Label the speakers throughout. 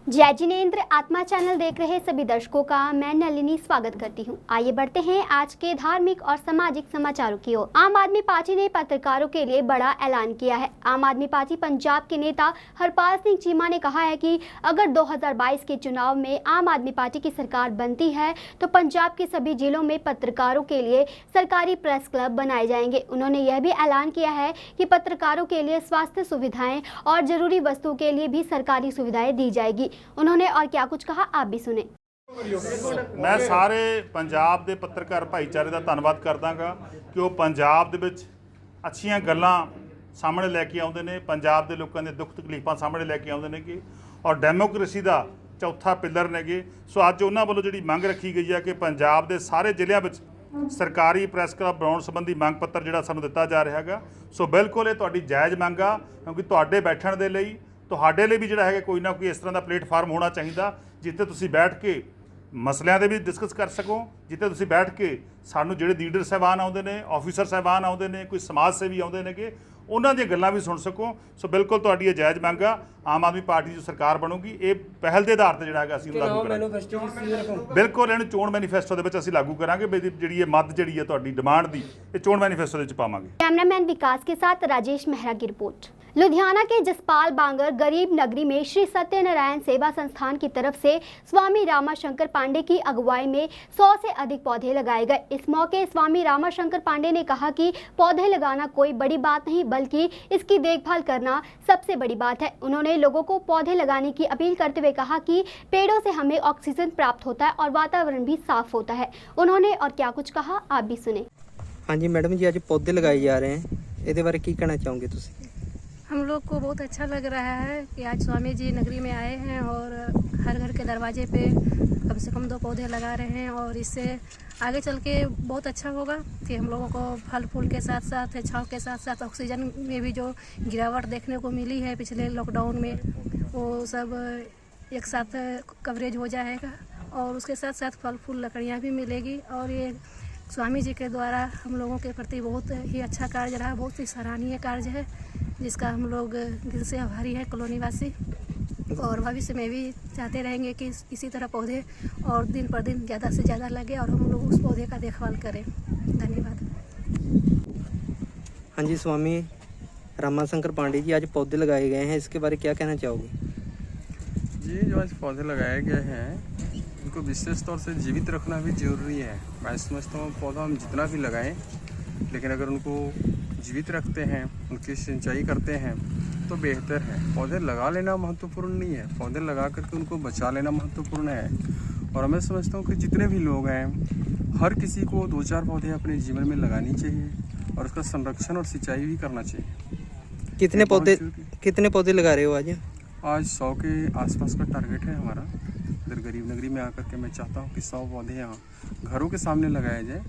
Speaker 1: जय जिनेंद्र आत्मा चैनल देख रहे सभी दर्शकों का मैं नलिनी स्वागत करती हूं। आइए बढ़ते हैं आज के धार्मिक और सामाजिक समाचारों की ओर। आम आदमी पार्टी ने पत्रकारों के लिए बड़ा ऐलान किया है। आम आदमी पार्टी पंजाब के नेता हरपाल सिंह चीमा ने कहा है कि अगर 2022 के चुनाव में आम आदमी पार्टी की सरकार बनती है तो पंजाब के सभी जिलों में पत्रकारों के लिए सरकारी प्रेस क्लब बनाए जाएंगे। उन्होंने यह भी ऐलान किया है कि पत्रकारों के लिए स्वास्थ्य सुविधाएं और जरूरी वस्तुओं के लिए भी सरकारी सुविधाएं दी जाएगी। उन्होंने और क्या कुछ कहा, आप भी सुने।
Speaker 2: मैं सारे पंजाब के पत्रकार भाईचारे का धन्यवाद करदागा कि वो पंजाब दे विच अच्छियां गल्लां सामने लैके आउंदे ने, पंजाब के लोगों के दुख तकलीफां सामने लैके आउंदे ने कि और डेमोक्रेसी का चौथा पिलर ने। सो अज उन्होंने वालों जी मंग रखी गई है कि पंजाब के सारे जिलों में सरकारी प्रेस क्लब बनाने संबंधी मंग पत्र जो सानूं दिता जा रहा है। सो बिल्कुल ये तुहाडी जायज़ मंग आ, क्योंकि तुहाडे बैठण दे लई ਤੁਹਾਡੇ ਲਈ भी जोड़ा है कोई ना कोई इस तरह का प्लेटफार्म होना चाहिए जिथे तुसीं बैठ के मसलियां दे भी डिस्कस कर सको, जिथे तुसीं बैठ के सानूं जिहड़े लीडर साहबान आउंदे ने, ऑफिसर साहबान आउंदे ने, कोई समाज सेवी आउंदे ने कि उन्हां दी गल्लां भी सुन सको। सो बिल्कुल तुहाडी जायज़ मंग आ। आम आदमी पार्टी जो सरकार बनूगी ये पहल के आधार पर जिहड़ा है असीं लागू करांगे। बिल्कुल इहनूं चोण मैनीफेस्टो दे विच असीं लागू करांगे। जिहड़ी ये मद जिहड़ी है तुहाडी डिमांड दी ये चोण मैनीफेस्टो दे विच पावांगे।
Speaker 1: कैमरामैन विकास के साथ राजेश मेहरा की रिपोर्ट। लुधियाना के जसपाल बांगर गरीब नगरी में श्री सत्यनारायण सेवा संस्थान की तरफ से स्वामी रामाशंकर पांडे की अगुवाई में 100 से अधिक पौधे लगाए गए। इस मौके स्वामी रामाशंकर पांडे ने कहा कि पौधे लगाना कोई बड़ी बात नहीं बल्कि इसकी देखभाल करना सबसे बड़ी बात है। उन्होंने लोगों को पौधे लगाने की अपील करते हुए कहा कि पेड़ों से हमें ऑक्सीजन प्राप्त होता है और वातावरण भी साफ होता है। उन्होंने और क्या कुछ कहा, आप भी सुने।
Speaker 3: हाँ जी मैडम जी, आज पौधे लगाए जा रहे हैं, इसके बारे की कहना चाहोगे तुम?
Speaker 4: हम लोग को बहुत अच्छा लग रहा है कि आज स्वामी जी नगरी में आए हैं और हर घर के दरवाजे पे कम से कम 2 पौधे लगा रहे हैं और इससे आगे चल के बहुत अच्छा होगा कि हम लोगों को फल फूल के साथ साथ छाँव के साथ साथ ऑक्सीजन में भी जो गिरावट देखने को मिली है पिछले लॉकडाउन में वो सब एक साथ कवरेज हो जाएगा और उसके साथ साथ फल फूल लकड़ियाँ भी मिलेगी। और ये स्वामी जी के द्वारा हम लोगों के प्रति बहुत ही अच्छा कार्य रहा, बहुत ही सराहनीय कार्य है जिसका हम लोग दिल से आभारी है कॉलोनी वासी। और भविष्य में भी चाहते रहेंगे कि इसी तरह पौधे और दिन पर दिन ज़्यादा से ज़्यादा लगे और हम लोग उस पौधे का देखभाल करें। धन्यवाद।
Speaker 3: हाँ जी, स्वामी रामाशंकर पांडे जी आज पौधे लगाए गए हैं, इसके बारे क्या कहना चाहोगे?
Speaker 5: जी, जो आज पौधे लगाए गए हैं उनको विशेष तौर से जीवित रखना भी जरूरी है। मैं समझता हूँ पौधा हम जितना भी लगाएं लेकिन अगर उनको जीवित रखते हैं, उनकी सिंचाई करते हैं तो बेहतर है। पौधे लगा लेना महत्वपूर्ण नहीं है, पौधे लगा करके उनको बचा लेना महत्वपूर्ण है। और मैं समझता हूँ कि जितने भी लोग हैं हर किसी को 2-4 पौधे अपने जीवन में लगानी चाहिए और उसका संरक्षण और सिंचाई भी करना चाहिए।
Speaker 3: कितने पौधे लगा रहे हो आज?
Speaker 5: आज 100 के आसपास का टारगेट है हमारा। इधर गरीब नगरी में आकर के मैं चाहता हूँ कि 100 पौधे यहाँ घरों के सामने लगाए जाए।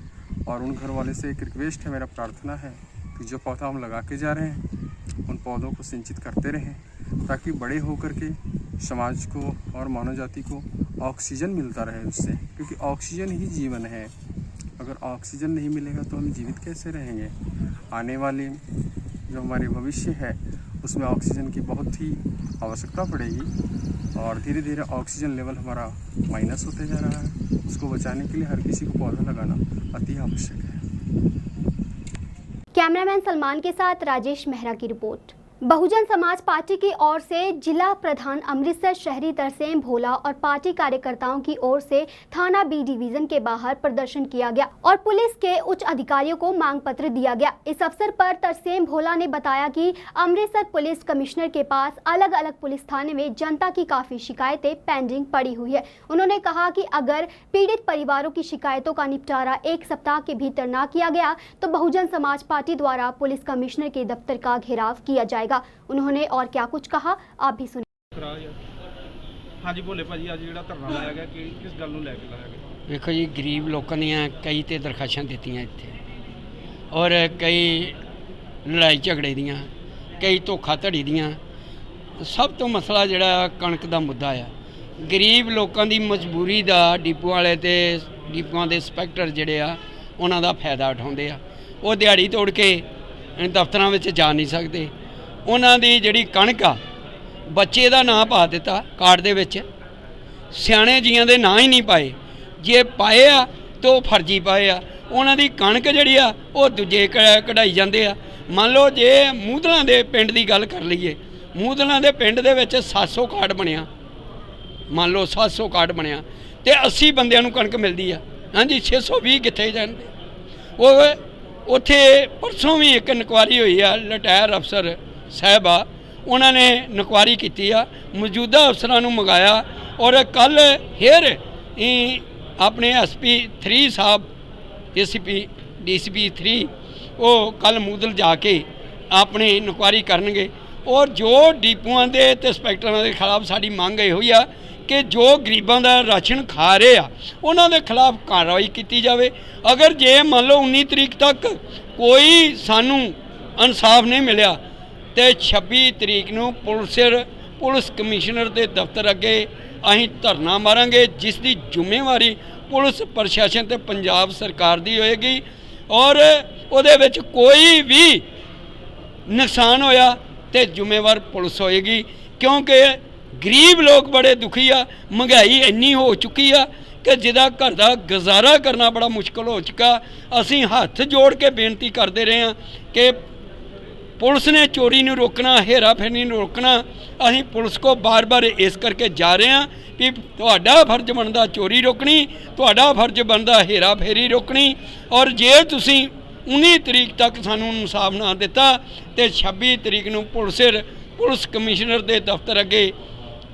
Speaker 5: और उन घर वाले से एक रिक्वेस्ट है, मेरा प्रार्थना है कि जो पौधा हम लगा के जा रहे हैं उन पौधों को सिंचित करते रहें ताकि बड़े होकर के समाज को और मानव जाति को ऑक्सीजन मिलता रहे उससे, क्योंकि ऑक्सीजन ही जीवन है। अगर ऑक्सीजन नहीं मिलेगा तो हम जीवित कैसे रहेंगे? आने वाले जो हमारे भविष्य है उसमें ऑक्सीजन की बहुत ही आवश्यकता पड़ेगी और धीरे धीरे ऑक्सीजन लेवल हमारा माइनस होते जा रहा है। उसको बचाने के लिए हर किसी को पौधा लगाना अति आवश्यक है।
Speaker 1: कैमरामैन सलमान के साथ राजेश मेहरा की रिपोर्ट। बहुजन समाज पार्टी की ओर से जिला प्रधान अमृतसर शहरी तरसेम भोला और पार्टी कार्यकर्ताओं की ओर से थाना बी डिवीजन के बाहर प्रदर्शन किया गया और पुलिस के उच्च अधिकारियों को मांग पत्र दिया गया। इस अवसर पर तरसेम भोला ने बताया कि अमृतसर पुलिस कमिश्नर के पास अलग अलग पुलिस थाने में जनता की काफी शिकायतें पेंडिंग पड़ी हुई है। उन्होंने कहा कि अगर पीड़ित परिवारों की शिकायतों का निपटारा 1 सप्ताह के भीतर न किया गया तो बहुजन समाज पार्टी द्वारा पुलिस कमिश्नर के दफ्तर का घेराव किया जाएगा। उन्होंने और क्या कुछ कहा, आप भी सुनिए।
Speaker 6: हाँ जी, बोले भाजी आज ਜਿਹੜਾ ਧਰਨਾ ਲਾਇਆ ਗਿਆ ਕਿ ਕਿਸ ਗੱਲ ਨੂੰ ਲੈ ਕੇ ਲਾਇਆ ਗਿਆ?
Speaker 7: देखो जी, गरीब लोगों ने कई तो दरखास्तां दित्तियां इत्थे और कई लड़ाई झगड़े दियां, कई धोखा धड़ी दियां ਸਭ ਤੋਂ ਮਸਲਾ ਜਿਹੜਾ ਕਣਕ ਦਾ ਮੁੱਦਾ ਆ। ਗਰੀਬ ਲੋਕਾਂ ਦੀ ਮਜਬੂਰੀ ਦਾ ਡਿਪੂ ਵਾਲੇ ਤੇ ਡਿਪੂਆਂ ਦੇ ਇੰਸਪੈਕਟਰ ਜਿਹੜੇ ਆ ਉਹਨਾਂ ਦਾ ਫਾਇਦਾ ਉਠਾਉਂਦੇ ਆ। ਉਹ ਦਿਹਾੜੀ ਤੋੜ ਕੇ ਦਫ਼ਤਰਾਂ ਵਿੱਚ ਜਾ ਨਹੀਂ ਸਕਦੇ। ਉਹਨਾਂ ਦੀ ਜਿਹੜੀ ਕਣਕ ਆ, ਬੱਚੇ ਦਾ ਨਾਂ ਪਾ ਦਿੱਤਾ ਕਾਰਡ ਦੇ ਵਿੱਚ, ਸਿਆਣੇ ਜੀਆਂ ਦੇ ਨਾਂ ਹੀ ਨਹੀਂ ਪਾਏ। ਜੇ ਪਾਏ ਆ ਤਾਂ ਉਹ ਫਰਜ਼ੀ ਪਾਏ ਆ। ਉਹਨਾਂ ਦੀ ਕਣਕ ਜਿਹੜੀ ਆ ਉਹ ਦੂਜੇ ਕਢਾਈ ਜਾਂਦੇ ਆ। ਮੰਨ ਲਓ ਜੇ ਮੂਧਲਾਂ ਦੇ ਪਿੰਡ ਦੀ ਗੱਲ ਕਰ ਲਈਏ, ਮੂਧਲਾਂ ਦੇ ਪਿੰਡ ਦੇ ਵਿੱਚ 700 ਕਾਰਡ ਬਣਿਆ, ਮੰਨ ਲਓ 700 ਕਾਰਡ ਬਣਿਆ ਤੇ 80 ਬੰਦਿਆਂ ਨੂੰ ਕਣਕ ਮਿਲਦੀ ਆ। ਹਾਂਜੀ, 620 ਕਿੱਥੇ ਜਾਂਦੇ? ਉਹ ਉੱਥੇ ਪਰਸੋਂ ਵੀ ਇੱਕ ਇਨਕੁਆਰੀ ਹੋਈ ਆ, ਰਿਟਾਇਰ ਅਫਸਰ ਸਾਹਿਬ ਆ, ਉਹਨਾਂ ਨੇ ਇਨਕੁਆਰੀ ਕੀਤੀ ਆ, ਮੌਜੂਦਾ ਅਫਸਰਾਂ ਨੂੰ ਮੰਗਾਇਆ ਔਰ ਕੱਲ ਫੇਰ ਆਪਣੇ SP 3 ਸਾਹਿਬ, DCP 3 ਉਹ ਕੱਲ ਮੂਦਲ ਜਾ ਕੇ ਆਪਣੀ ਇਨਕੁਆਰੀ ਕਰਨਗੇ। ਔਰ ਜੋ ਡੀਪੂਆਂ ਦੇ ਤੇ ਇੰਸਪੈਕਟਰਾਂ ਦੇ ਖਿਲਾਫ ਸਾਡੀ ਮੰਗ ਇਹੋ ਹੀ ਆ ਕਿ ਜੋ ਗਰੀਬਾਂ ਦਾ ਰਾਸ਼ਨ ਖਾ ਰਹੇ ਆ ਉਹਨਾਂ ਦੇ ਖਿਲਾਫ ਕਾਰਵਾਈ ਕੀਤੀ ਜਾਵੇ। ਅਗਰ ਜੇ ਮੰਨ ਲਓ 19 ਤਰੀਕ ਤੱਕ ਕੋਈ ਸਾਨੂੰ ਇਨਸਾਫ ਨਹੀਂ ਮਿਲਿਆ ਤੇ 26 ਤਰੀਕ ਨੂੰ ਪੁਲਿਸ ਕਮਿਸ਼ਨਰ ਦੇ ਦਫ਼ਤਰ ਅੱਗੇ ਅਸੀਂ ਧਰਨਾ ਮਾਰਾਂਗੇ, ਜਿਸ ਦੀ ਜ਼ਿੰਮੇਵਾਰੀ ਪੁਲਿਸ ਪ੍ਰਸ਼ਾਸਨ ਤੇ ਪੰਜਾਬ ਸਰਕਾਰ ਦੀ ਹੋਏਗੀ। ਔਰ ਉਹਦੇ ਵਿੱਚ ਕੋਈ ਵੀ ਨੁਕਸਾਨ ਹੋਇਆ ਤੇ ਜ਼ਿੰਮੇਵਾਰ ਪੁਲਿਸ ਹੋਏਗੀ, ਕਿਉਂਕਿ ਗਰੀਬ ਲੋਕ ਬੜੇ ਦੁਖੀ ਆ। ਮਹਿੰਗਾਈ ਇੰਨੀ ਹੋ ਚੁੱਕੀ ਆ ਕਿ ਜਿਹਦਾ ਘਰ ਦਾ ਗੁਜ਼ਾਰਾ ਕਰਨਾ ਬੜਾ ਮੁਸ਼ਕਲ ਹੋ ਚੁੱਕਾ। ਅਸੀਂ ਹੱਥ ਜੋੜ ਕੇ ਬੇਨਤੀ ਕਰਦੇ ਰਹੇ ਹਾਂ ਕਿ ਪੁਲਿਸ ਨੇ ਚੋਰੀ ਨੂੰ ਰੋਕਣਾ, ਹੇਰਾ ਫੇਰੀ ਨੂੰ ਰੋਕਣਾ। ਅਸੀਂ ਪੁਲਿਸ ਕੋ ਬਾਰ-ਬਾਰ ਇਸ ਕਰਕੇ ਜਾ ਰਹੇ ਹਾਂ ਵੀ ਤੁਹਾਡਾ ਫਰਜ਼ ਬਣਦਾ ਚੋਰੀ ਰੋਕਣੀ, ਤੁਹਾਡਾ ਫਰਜ਼ ਬਣਦਾ ਹੇਰਾ ਫੇਰੀ ਰੋਕਣੀ। ਔਰ ਜੇ ਤੁਸੀਂ 19 ਤਰੀਕ ਤੱਕ ਸਾਨੂੰ ਇਨਸਾਫ ਨਾ ਦਿੱਤਾ ਤੇ 26 ਤਰੀਕ ਨੂੰ ਪੁਲਿਸ ਕਮਿਸ਼ਨਰ ਦੇ ਦਫ਼ਤਰ ਅੱਗੇ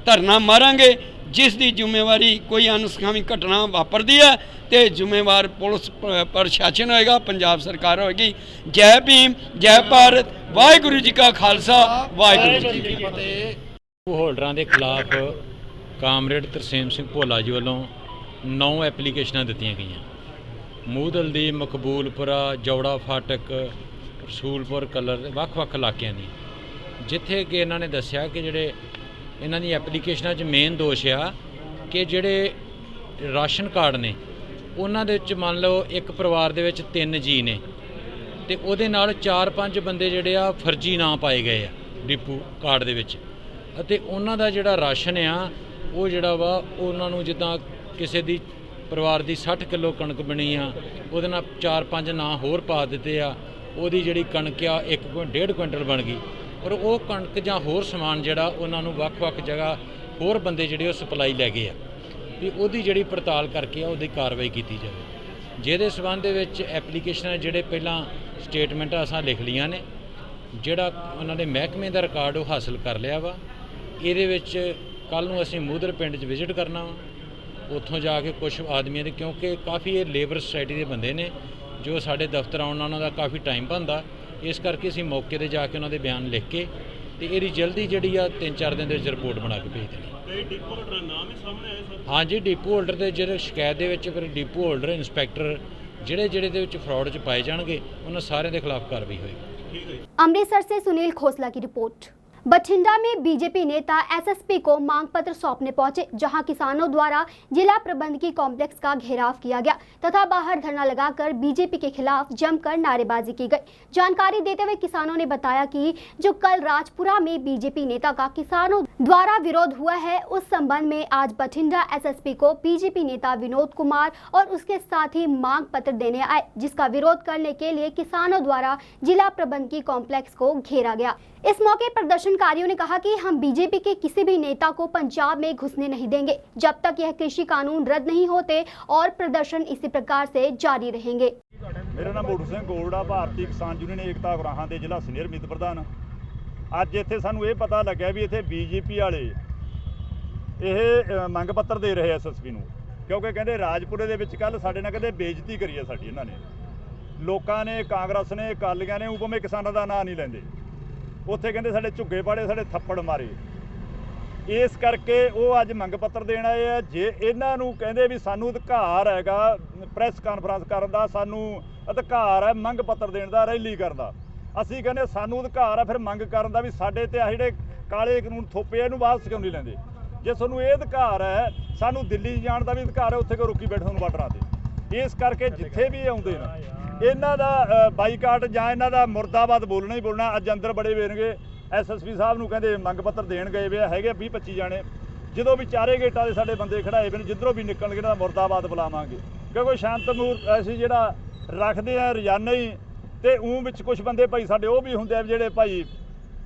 Speaker 7: ਧਰਨਾ ਮਾਰਾਂਗੇ, ਜਿਸ ਦੀ ਜ਼ਿੰਮੇਵਾਰੀ ਕੋਈ ਅਨਸਖਾਵੀ ਘਟਨਾ ਵਾਪਰਦੀ ਹੈ ਤੇ ਜ਼ਿੰਮੇਵਾਰ ਪੁਲਿਸ ਪ੍ਰਸ਼ਾਸਨ ਹੋਏਗਾ, ਪੰਜਾਬ ਸਰਕਾਰ ਹੋਏਗੀ। ਜੈ ਭੀਮ, ਜੈ ਭਾਰਤ, ਵਾਹਿਗੁਰੂ ਜੀ ਕਾ ਖਾਲਸਾ, ਵਾਹਿਗੁਰੂ ਜੀ ਕੀ ਫਤਿਹ।
Speaker 8: ਹੋਲਡਰਾਂ ਦੇ ਖਿਲਾਫ ਕਾਮਰੇਡ ਤਰਸੇਮ ਸਿੰਘ ਭੋਲਾ ਜੀ ਵੱਲੋਂ 9 ਐਪਲੀਕੇਸ਼ਨਾਂ ਦਿੱਤੀਆਂ ਗਈਆਂ। ਮੂਦਲ ਦੀ, ਮਕਬੂਲਪੁਰਾ, ਜੌੜਾ ਫਾਟਕ, ਰਸੂਲਪੁਰ ਕਲਰ ਦੇ ਵੱਖ-ਵੱਖ ਇਲਾਕਿਆਂ ਦੀ, ਜਿੱਥੇ ਕਿ ਇਹਨਾਂ ਨੇ ਦੱਸਿਆ ਕਿ ਜਿਹੜੇ ਇਹਨਾਂ ਦੀ ਐਪਲੀਕੇਸ਼ਨਾਂ 'ਚ ਮੇਨ ਦੋਸ਼ ਆ ਕਿ ਜਿਹੜੇ ਰਾਸ਼ਨ ਕਾਰਡ ਨੇ ਉਹਨਾਂ ਦੇ ਵਿੱਚ ਮੰਨ ਲਓ ਇੱਕ ਪਰਿਵਾਰ ਦੇ ਵਿੱਚ 3 ਜੀ ਨੇ ਤੇ ਉਹਦੇ ਨਾਲ 4-5 ਬੰਦੇ ਜਿਹੜੇ ਆ ਫਰਜ਼ੀ ਨਾਂ ਪਾਏ ਗਏ ਆ ਡਿਪੂ ਕਾਰਡ ਦੇ ਵਿੱਚ, ਅਤੇ ਉਹਨਾਂ ਦਾ ਜਿਹੜਾ ਰਾਸ਼ਨ ਆ ਉਹ ਜਿਹੜਾ ਵਾ ਉਹਨਾਂ ਨੂੰ ਜਿੱਦਾਂ ਕਿਸੇ ਦੀ ਪਰਿਵਾਰ ਦੀ 60 ਕਿਲੋ ਕਣਕ ਬਣੀ ਆ, ਉਹਦੇ ਨਾਲ 4-5 ਨਾਂ ਹੋਰ ਪਾ ਦਿੱਤੇ ਆ। ਉਹਦੀ ਜਿਹੜੀ ਕਣਕ ਆ 1.5 ਕੁਇੰਟਲ ਬਣ ਗਈ, ਪਰ ਉਹ ਕਣਕ ਜਾਂ ਹੋਰ ਸਮਾਨ ਜਿਹੜਾ ਉਹਨਾਂ ਨੂੰ ਵੱਖ-ਵੱਖ ਜਗ੍ਹਾ ਹੋਰ ਬੰਦੇ ਜਿਹੜੇ ਉਹ ਸਪਲਾਈ ਲੈ ਗਏ ਆ ਵੀ ਉਹਦੀ ਜਿਹੜੀ ਪੜਤਾਲ ਕਰਕੇ ਆ ਉਹਦੀ ਕਾਰਵਾਈ ਕੀਤੀ ਜਾਵੇ। ਜਿਹਦੇ ਸਬੰਧ ਦੇ ਵਿੱਚ ਐਪਲੀਕੇਸ਼ਨਾਂ ਜਿਹੜੇ ਪਹਿਲਾਂ ਸਟੇਟਮੈਂਟਾਂ ਅਸਾਂ ਲਿਖ ਲਈਆਂ ਨੇ, ਜਿਹੜਾ ਉਹਨਾਂ ਦੇ ਮਹਿਕਮੇ ਦਾ ਰਿਕਾਰਡ ਉਹ ਹਾਸਲ ਕਰ ਲਿਆ ਵਾ। ਇਹਦੇ ਵਿੱਚ ਕੱਲ੍ਹ ਨੂੰ ਅਸੀਂ ਮੂਧਲ ਪਿੰਡ 'ਚ ਵਿਜ਼ਿਟ ਕਰਨਾ ਵਾ, ਉੱਥੋਂ ਜਾ ਕੇ ਕੁਝ ਆਦਮੀਆਂ ਦੇ, ਕਿਉਂਕਿ ਕਾਫੀ ਇਹ ਲੇਬਰ ਸੁਸਾਇਟੀ ਦੇ ਬੰਦੇ ਨੇ ਜੋ ਸਾਡੇ ਦਫ਼ਤਰ ਆਉਣ ਉਹਨਾਂ ਦਾ ਕਾਫੀ ਟਾਈਮ ਬਣਦਾ, ਇਸ ਕਰਕੇ ਅਸੀਂ ਮੌਕੇ 'ਤੇ ਜਾ ਕੇ ਉਹਨਾਂ ਦੇ ਬਿਆਨ ਲਿਖ ਕੇ ਤੇ ਇਹਦੀ ਜਲਦੀ ਜਿਹੜੀ ਆ 3-4 ਦਿਨ ਦੇ ਵਿੱਚ ਰਿਪੋਰਟ ਬਣਾ ਕੇ ਭੇਜ ਦੇਣੀ।
Speaker 6: ਡਿਪੂ ਹੋਲਡਰ ਦਾ ਨਾਮ ਹੀ ਸਾਹਮਣੇ ਆਇਆ ਸਰ?
Speaker 8: ਹਾਂਜੀ, ਡਿਪੂ ਹੋਲਡਰ ਦੇ ਜਿਹੜੇ ਸ਼ਿਕਾਇਤ ਦੇ ਵਿੱਚ ਫਿਰ ਡਿਪੂ ਹੋਲਡਰ, ਇੰਸਪੈਕਟਰ ਜਿਹੜੇ ਦੇ ਵਿੱਚ ਫਰਾਡ 'ਚ ਪਾਏ ਜਾਣਗੇ ਉਹਨਾਂ ਸਾਰਿਆਂ ਦੇ ਖਿਲਾਫ ਕਾਰਵਾਈ ਹੋਏਗੀ।
Speaker 1: अमृतसर से सुनील खोसला की रिपोर्ट। बठिंडा में बीजेपी नेता एसएसपी को मांग पत्र सौंपने पहुंचे, जहां किसानों द्वारा जिला प्रबंधकी कॉम्प्लेक्स का घेराव किया गया तथा बाहर धरना लगाकर बीजेपी के खिलाफ जमकर नारेबाजी की गई। जानकारी देते हुए किसानों ने बताया कि जो कल राजपुरा में बीजेपी नेता का किसानों द्वारा विरोध हुआ है, उस संबंध में आज बठिंडा एसएसपी को बीजेपी नेता विनोद कुमार और उसके साथी मांग पत्र देने आए, जिसका विरोध करने के लिए किसानों द्वारा जिला प्रबंधकी कॉम्प्लेक्स को घेरा गया। इस मौके प्रदर्शनकारियों ने कहा कि हम बीजेपी के किसी भी नेता को पंजाब में घुसने नहीं देंगे जब तक यह कृषि कानून रद्द नहीं होते, और प्रदर्शन इसी प्रकार से जारी रहेंगे।
Speaker 9: मेरा नाम बूट सिंह गोल्डा, भारतीय किसान यूनियन एकता गुराहां ਦੇ ਜ਼ਿਲ੍ਹਾ ਸੀਨੀਅਰ ਮੀਤ ਪ੍ਰਧਾਨ। ਅੱਜ ਇੱਥੇ ਸਾਨੂੰ ਇਹ ਪਤਾ ਲੱਗਿਆ ਵੀ ਇੱਥੇ ਬੀਜੇਪੀ ਵਾਲੇ ਇਹ ਮੰਗ ਪੱਤਰ ਦੇ ਰਹੇ ਐਸਐਸਪੀ ਨੂੰ, ਕਿਉਂਕਿ ਕਹਿੰਦੇ ਰਾਜਪੁਰੇ ਦੇ ਵਿੱਚ ਕੱਲ ਸਾਡੇ ਨਾਲ ਕਹਿੰਦੇ ਬੇਇੱਜ਼ਤੀ ਕਰੀ ਹੈ ਸਾਡੀ। ਇਹਨਾਂ ਨੇ, ਲੋਕਾਂ ਨੇ, ਕਾਂਗਰਸ ਨੇ, ਅਕਾਲੀਆਂ ਨੇ ਉਪਮੇ ਕਿਸਾਨਾਂ ਦਾ ਨਾਂ ਨਹੀਂ ਲੈਂਦੇ। ਉੱਥੇ ਕਹਿੰਦੇ ਸਾਡੇ ਝੁੱਗੇ ਪਾੜੇ, ਸਾਡੇ ਥੱਪੜ ਮਾਰੇ। ਇਸ ਕਰਕੇ ਉਹ ਅੱਜ ਮੰਗ ਪੱਤਰ ਦੇਣ ਆਏ ਆ। ਜੇ ਇਹਨਾਂ ਨੂੰ ਕਹਿੰਦੇ ਵੀ ਸਾਨੂੰ ਅਧਿਕਾਰ ਹੈਗਾ ਪ੍ਰੈਸ ਕਾਨਫਰੰਸ ਕਰਨ ਦਾ, ਸਾਨੂੰ ਅਧਿਕਾਰ ਹੈ ਮੰਗ ਪੱਤਰ ਦੇਣ ਦਾ, ਰੈਲੀ ਕਰਨ ਦਾ, ਅਸੀਂ ਕਹਿੰਦੇ ਸਾਨੂੰ ਅਧਿਕਾਰ ਹੈ ਫਿਰ ਮੰਗ ਕਰਨ ਦਾ ਵੀ ਸਾਡੇ ਤੇ ਆ ਜਿਹੜੇ ਕਾਲੇ ਕਾਨੂੰਨ ਥੋਪੇ ਇਹਨੂੰ ਵਾਪਸ ਕਿਉਂ ਨਹੀਂ ਲੈਂਦੇ? ਜੇ ਤੁਹਾਨੂੰ ਇਹ ਅਧਿਕਾਰ ਹੈ, ਸਾਨੂੰ ਦਿੱਲੀ ਜਾਣ ਦਾ ਵੀ ਅਧਿਕਾਰ ਹੈ, ਉੱਥੇ ਕਿਉਂ ਰੁਕੀ ਬੈਠੇ ਨੂੰ ਬਾਰਡਰਾਂ ਤੇ? ਇਸ ਕਰਕੇ ਜਿੱਥੇ ਵੀ ਆਉਂਦੇ ਨੇ ਇਹਨਾਂ ਦਾ ਬਾਈਕਾਟ ਜਾਂ ਇਹਨਾਂ ਦਾ ਮੁਰਦਾਬਾਦ ਬੋਲਣਾ ਹੀ ਬੋਲਣਾ। ਅੱਜ ਅੰਦਰ ਬੜੇ ਵੇਰਨਗੇ, ਐਸਐਸਪੀ ਸਾਹਿਬ ਨੂੰ ਕਹਿੰਦੇ ਮੰਗ ਪੱਤਰ ਦੇਣ ਗਏ ਵੇ ਹੈਗੇ 20-25 ਜਾਣੇ। ਜਦੋਂ ਵੀ ਚਾਰੇ ਗੇਟਾਂ ਦੇ ਸਾਡੇ ਬੰਦੇ ਖੜਾਏ ਵੇ ਨੇ, ਜਿੱਧਰੋਂ ਵੀ ਨਿਕਲਣਗੇ ਇਹਨਾਂ ਦਾ ਮੁਰਦਾਬਾਦ ਬੁਲਾਵਾਂਗੇ, ਕਿਉਂਕਿ ਸ਼ਾਂਤਮੂਰ ਅਸੀਂ ਜਿਹੜਾ ਰੱਖਦੇ ਆ ਰੋਜ਼ਾਨਾ ਹੀ। ਤੇ ਵਿੱਚ ਕੁਝ ਬੰਦੇ ਭਾਈ ਸਾਡੇ ਉਹ ਵੀ ਹੁੰਦੇ ਆ ਜਿਹੜੇ ਭਾਈ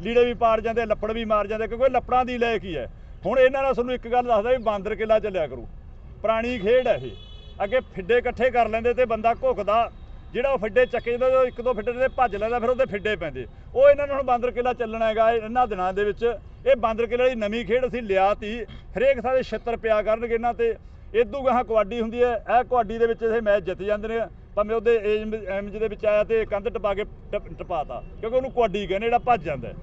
Speaker 9: ਲੀੜੇ ਵੀ ਪਾੜ ਜਾਂਦੇ, ਲੱਪੜ ਵੀ ਮਾਰ ਜਾਂਦੇ, ਕਿਉਂਕਿ ਲੱਪੜਾਂ ਦੀ ਲੈ ਕੀ ਹੈ। ਹੁਣ ਇਹਨਾਂ ਨਾਲ ਤੁਹਾਨੂੰ ਇੱਕ ਗੱਲ ਦੱਸਦਾ ਵੀ ਬਾਂਦਰ ਕਿਲਾ ਚੱਲਿਆ ਕਰੂ, ਪੁਰਾਣੀ ਖੇਡ ਹੈ ਇਹ। ਅੱਗੇ ਫਿੱਡੇ ਇਕੱਠੇ ਕਰ ਲੈਂਦੇ ਤੇ ਬੰਦਾ ਘੁੱਕਦਾ, ਜਿਹੜਾ ਉਹ ਫਿੱਡੇ ਚੱਕੇ ਜਾਂਦਾ, ਇੱਕ ਦੋ ਫਿੱਡੇ ਤੇ ਭੱਜ ਲੈਂਦਾ, ਫਿਰ ਉਹਦੇ ਫਿੱਡੇ ਪੈਂਦੇ। ਉਹ ਇਹਨਾਂ ਨੂੰ ਹੁਣ ਬਾਂਦਰ ਕਿਲਾ ਚੱਲਣਾ ਹੈਗਾ ਇਹਨਾਂ ਦਿਨਾਂ ਦੇ ਵਿੱਚ। ਇਹ ਬਾਂਦਰ ਕਿਲੇ ਵਾਲੀ ਨਵੀਂ ਖੇਡ ਅਸੀਂ ਲਿਆਤੀ, ਹਰੇਕ ਥਾਂ ਦੇ 76 ਪਿਆ ਕਰਨਗੇ ਇਹਨਾਂ ਤੇ। ਇਦੋਂ ਗਾਹਾਂ ਕਬੱਡੀ ਹੁੰਦੀ ਹੈ, ਇਹ ਕਬੱਡੀ ਦੇ ਵਿੱਚ ਇਹ ਮੈਚ ਜਿੱਤ ਜਾਂਦੇ ਨੇ, ਭਾਵੇਂ ਉਹਦੇ ਏਜ ਦੇ ਵਿੱਚ ਆਇਆ ਤੇ ਕੰਧ ਟਪਾ ਕੇ ਟਪਾਤਾ, ਕਿਉਂਕਿ ਉਹਨੂੰ ਕਬੱਡੀ ਕਹਿੰਦੇ ਜਿਹੜਾ ਭੱਜ ਜਾਂਦਾ।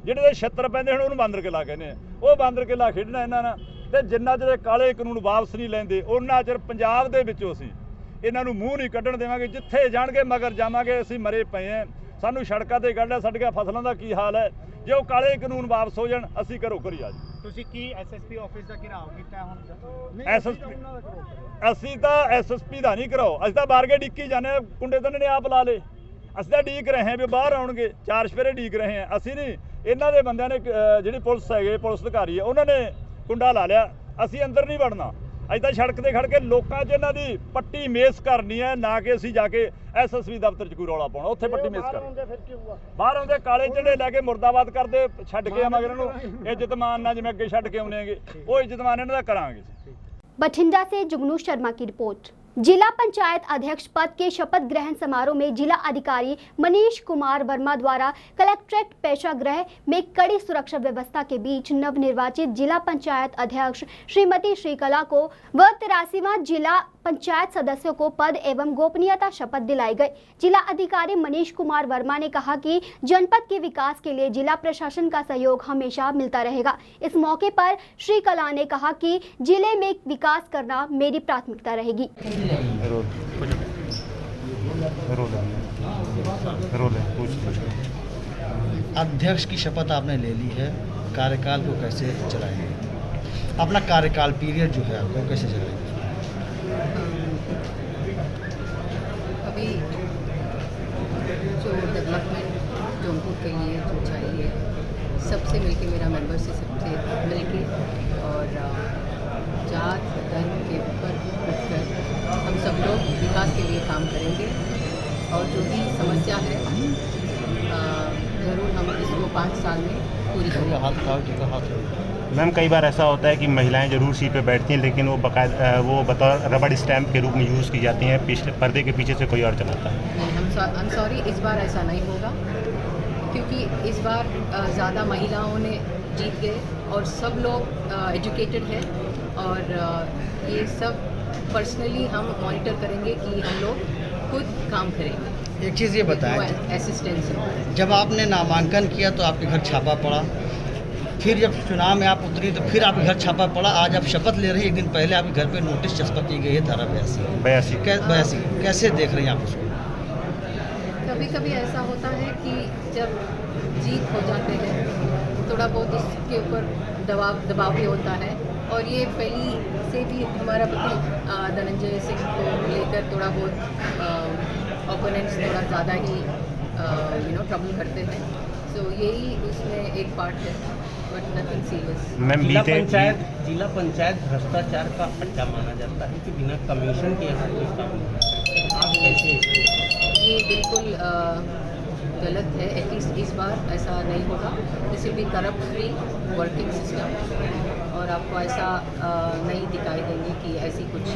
Speaker 9: ਜਿਹੜੇ ਦੇ 76 ਪੈਂਦੇ ਹੁਣ ਉਹਨੂੰ ਬਾਂਦਰ ਕਿਲਾ ਕਹਿੰਦੇ ਆ। ਉਹ ਬਾਂਦਰ ਕਿਲਾ ਖੇਡਣਾ ਇਹਨਾਂ ਨਾਲ। ਤੇ ਜਿੰਨਾ ਚਿਰ ਕਾਲੇ ਕਾਨੂੰਨ ਵਾਪਸ ਨਹੀਂ ਲੈਂਦੇ, ਉਹਨਾਂ ਚਿਰ ਪੰਜਾਬ ਦੇ ਵਿੱਚੋਂ ਅਸੀਂ ਇਹਨਾਂ ਨੂੰ ਮੂੰਹ ਨਹੀਂ ਕੱਢਣ ਦੇਵਾਂਗੇ। ਜਿੱਥੇ ਜਾਣਗੇ ਮਗਰ ਜਾਵਾਂਗੇ। ਅਸੀਂ ਮਰੇ ਪਏ ਹਾਂ, ਸਾਨੂੰ ਸੜਕਾਂ ਤੇ ਕੱਢ ਲਿਆ, ਸਾਡੀਆਂ ਫਸਲਾਂ ਦਾ ਕੀ ਹਾਲ ਹੈ। ਜੇ ਉਹ ਕਾਲੇ ਕਾਨੂੰਨ ਵਾਪਸ ਹੋ ਜਾਣ, ਅਸੀਂ ਘਰੋਂ ਘਰੀ ਆ ਜੀ।
Speaker 6: ਤੁਸੀਂ ਕੀ ਐਸਐਸਪੀ ਆਫਿਸ ਦਾ ਘਿਰਾਓ ਕੀਤਾ ਹੁਣ?
Speaker 9: ਅਸੀਂ ਤਾਂ ਐਸਐਸਪੀ ਦਾ ਨਹੀਂ ਕਰਾਓ, ਅਸੀਂ ਤਾਂ ਬਾਹਰ ਕੇ ਡਿੱਕੀ ਜਾਂਦੇ ਹਾਂ। ਕੁੰਡੇ ਤਾਂ ਨੇ ਆਪ ਲਾ ਲੇ, ਅਸੀਂ ਤਾਂ ਡੀਕ ਰਹੇ ਹਾਂ ਵੀ ਬਾਹਰ ਆਉਣਗੇ, 4 ਸਪੇਰੇ ਡੀਕ ਰਹੇ ਹਾਂ। ਅਸੀਂ ਨਹੀਂ, ਇਹਨਾਂ ਦੇ ਬੰਦਿਆਂ ਨੇ ਜਿਹੜੀ ਪੁਲਿਸ ਹੈਗੇ, ਪੁਲਿਸ ਅਧਿਕਾਰੀ ਹੈ, ਉਹਨਾਂ ਨੇ ਕੁੰਡਾ ਲਾ ਲਿਆ। ਅਸੀਂ ਅੰਦਰ ਨਹੀਂ ਵੜਨਾ। ਅੱਜ ਤਾਂ ਸੜਕ ਤੇ ਖੜ ਕੇ ਲੋਕਾਂ 'ਚ ਇਹਨਾਂ ਦੀ ਪੱਟੀ ਮੇਸ ਕਰਨੀ ਹੈ, ਨਾ ਕਿ ਅਸੀਂ ਜਾ ਕੇ ਐਸਐਸਪੀ ਦਫ਼ਤਰ 'ਚ ਕੋਈ ਰੌਲਾ ਪਾਉਣਾ, ਉੱਥੇ ਪੱਟੀ ਮੇਸ ਕਰਨੀ। ਬਾਹਰ ਆਉਂਦੇ ਕਾਲੇ ਝੰਡੇ ਲੈ ਕੇ ਮੁਰਦਾਬਾਦ ਕਰਦੇ, ਛੱਡ ਕੇ ਆਵਾਂਗੇ ਇਹਨਾਂ ਨੂੰ। ਇੱਜ਼ਤਮਾਨ ਨਾਲ ਜਿਵੇਂ ਅੱਗੇ ਛੱਡ ਕੇ ਆਉਂਦੇ ਹੈਗੇ, ਉਹ ਇੱਜ਼ਤਮਾਨ ਇਹਨਾਂ ਦਾ ਕਰਾਂਗੇ।
Speaker 1: बठिंडा से जुगनू शर्मा की रिपोर्ट। जिला पंचायत अध्यक्ष पद के शपथ ग्रहण समारोह में जिला अधिकारी मनीष कुमार वर्मा द्वारा कलेक्ट्रेट पेशागृह में कड़ी सुरक्षा व्यवस्था के बीच नवनिर्वाचित जिला पंचायत अध्यक्ष श्रीमती श्रीकला को व 83वां जिला पंचायत सदस्यों को पद एवं गोपनीयता शपथ दिलाई गई। जिला अधिकारी मनीष कुमार वर्मा ने कहा कि जनपद के विकास के लिए जिला प्रशासन का सहयोग हमेशा मिलता रहेगा। इस मौके पर श्रीकला ने कहा कि जिले में विकास करना मेरी प्राथमिकता रहेगी।
Speaker 10: अध्यक्ष की शपथ आपने ले ली है, कार्यकाल को कैसे चलाएंगे? अपना कार्यकाल पीरियड जो है आपको कैसे चलाएंगे?
Speaker 11: अभी जो डेवलपमेंट जौनपुर के लिए जो चाहिए, सबसे मिलके, मेरा मेंबर से सबसे मिलके और जात धर्म के ऊपर उठकर हम सब लोग विकास के लिए काम करेंगे। और जो भी समस्या है ज़रूर हम इसको 5 साल में पूरी करेंगे।
Speaker 12: मैम, कई बार ऐसा होता है कि महिलाएं जरूर सीट पे बैठती हैं, लेकिन वो बाकायदा वो बतौर रबड़ स्टैम्प के रूप में यूज़ की जाती हैं, पीछे पर्दे के पीछे से कोई और चलाता है।
Speaker 11: हम सॉरी, इस बार ऐसा नहीं होगा, क्योंकि इस बार ज़्यादा महिलाओं ने जीत गए और सब लोग एजुकेटेड है। और ये सब पर्सनली हम मॉनिटर करेंगे कि हम लोग खुद काम करेंगे।
Speaker 10: एक चीज़ ये बताएं,
Speaker 11: असिस्टेंस
Speaker 10: जब आपने नामांकन किया तो आपके घर छापा पड़ा, फिर जब चुनाव में आप उतरी तो फिर आपके घर छापा पड़ा, आज आप शपथ ले रहे हैं, एक दिन पहले आपके घर पे नोटिस चस्पा की गई है, धारा 82। कैसे देख रहे हैं आप उसको?
Speaker 11: कभी कभी ऐसा होता है कि जब जीत हो जाते हैं थोड़ा बहुत इसके ऊपर दबाव भी होता है। और ये पहली से भी हमारा पति धनंजय सिंह को लेकर थोड़ा बहुत ओपोनेंट्स थोड़ा ज़्यादा ही ट्रबल करते हैं। तो यही उसमें एक पार्ट है, बट नथिंग सीरियस।
Speaker 13: जिला पंचायत भ्रष्टाचार का अड्डा माना जाता है कि बिना कमीशन के यहाँ कोई काम नहीं। आप कैसे?
Speaker 11: ये बिल्कुल गलत है। एटलीस्ट इस बार ऐसा नहीं होगा। This will be corrupt free working system, और आपको ऐसा नहीं दिखाई देंगे कि ऐसी कुछ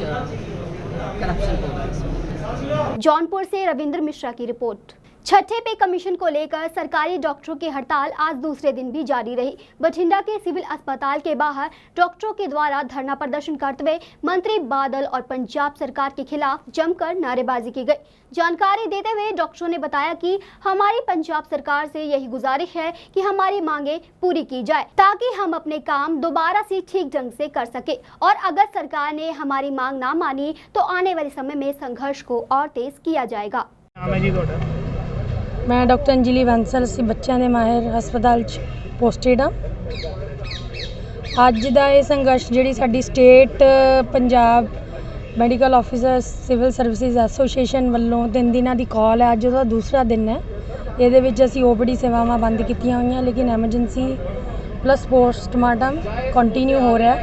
Speaker 11: करप्शन होगा इसमें।
Speaker 1: जौनपुर से रविंद्र मिश्रा की रिपोर्ट। छठे पे कमीशन को लेकर सरकारी डॉक्टरों की हड़ताल आज दूसरे दिन भी जारी रही। बठिंडा के सिविल अस्पताल के बाहर डॉक्टरों के द्वारा धरना प्रदर्शन करते हुए मंत्री बादल और पंजाब सरकार के खिलाफ जमकर नारेबाजी की गई। जानकारी देते हुए डॉक्टरों ने बताया कि हमारी पंजाब सरकार से यही गुजारिश है कि हमारी मांगे पूरी की जाए, ताकि हम अपने काम दोबारा से ठीक ढंग से कर सके। और अगर सरकार ने हमारी मांग ना मानी तो आने वाले समय में संघर्ष को और तेज किया जाएगा।
Speaker 14: मैं डॉक्टर अंजलि बंसल से बच्चों के माहिर हस्पताल पोस्टेड हाँ। ਅੱਜ ਦਾ ਇਹ ਸੰਘਰਸ਼ ਜਿਹੜੀ ਸਾਡੀ state Punjab medical officer civil services association ਵੱਲੋਂ 3 ਦਿਨਾਂ ਦੀ ਕਾਲ ਹੈ, ਅੱਜ ਉਹਦਾ ਦੂਸਰਾ ਦਿਨ ਹੈ। ਇਹਦੇ ਵਿੱਚ ਅਸੀਂ OPD ਸੇਵਾਵਾਂ ਬੰਦ ਕੀਤੀਆਂ ਹੋਈਆਂ, ਲੇਕਿਨ ਐਮਰਜੈਂਸੀ ਪਲੱਸ ਪੋਸਟਮਾਰਟਮ ਕੰਟੀਨਿਊ ਹੋ ਰਿਹਾ।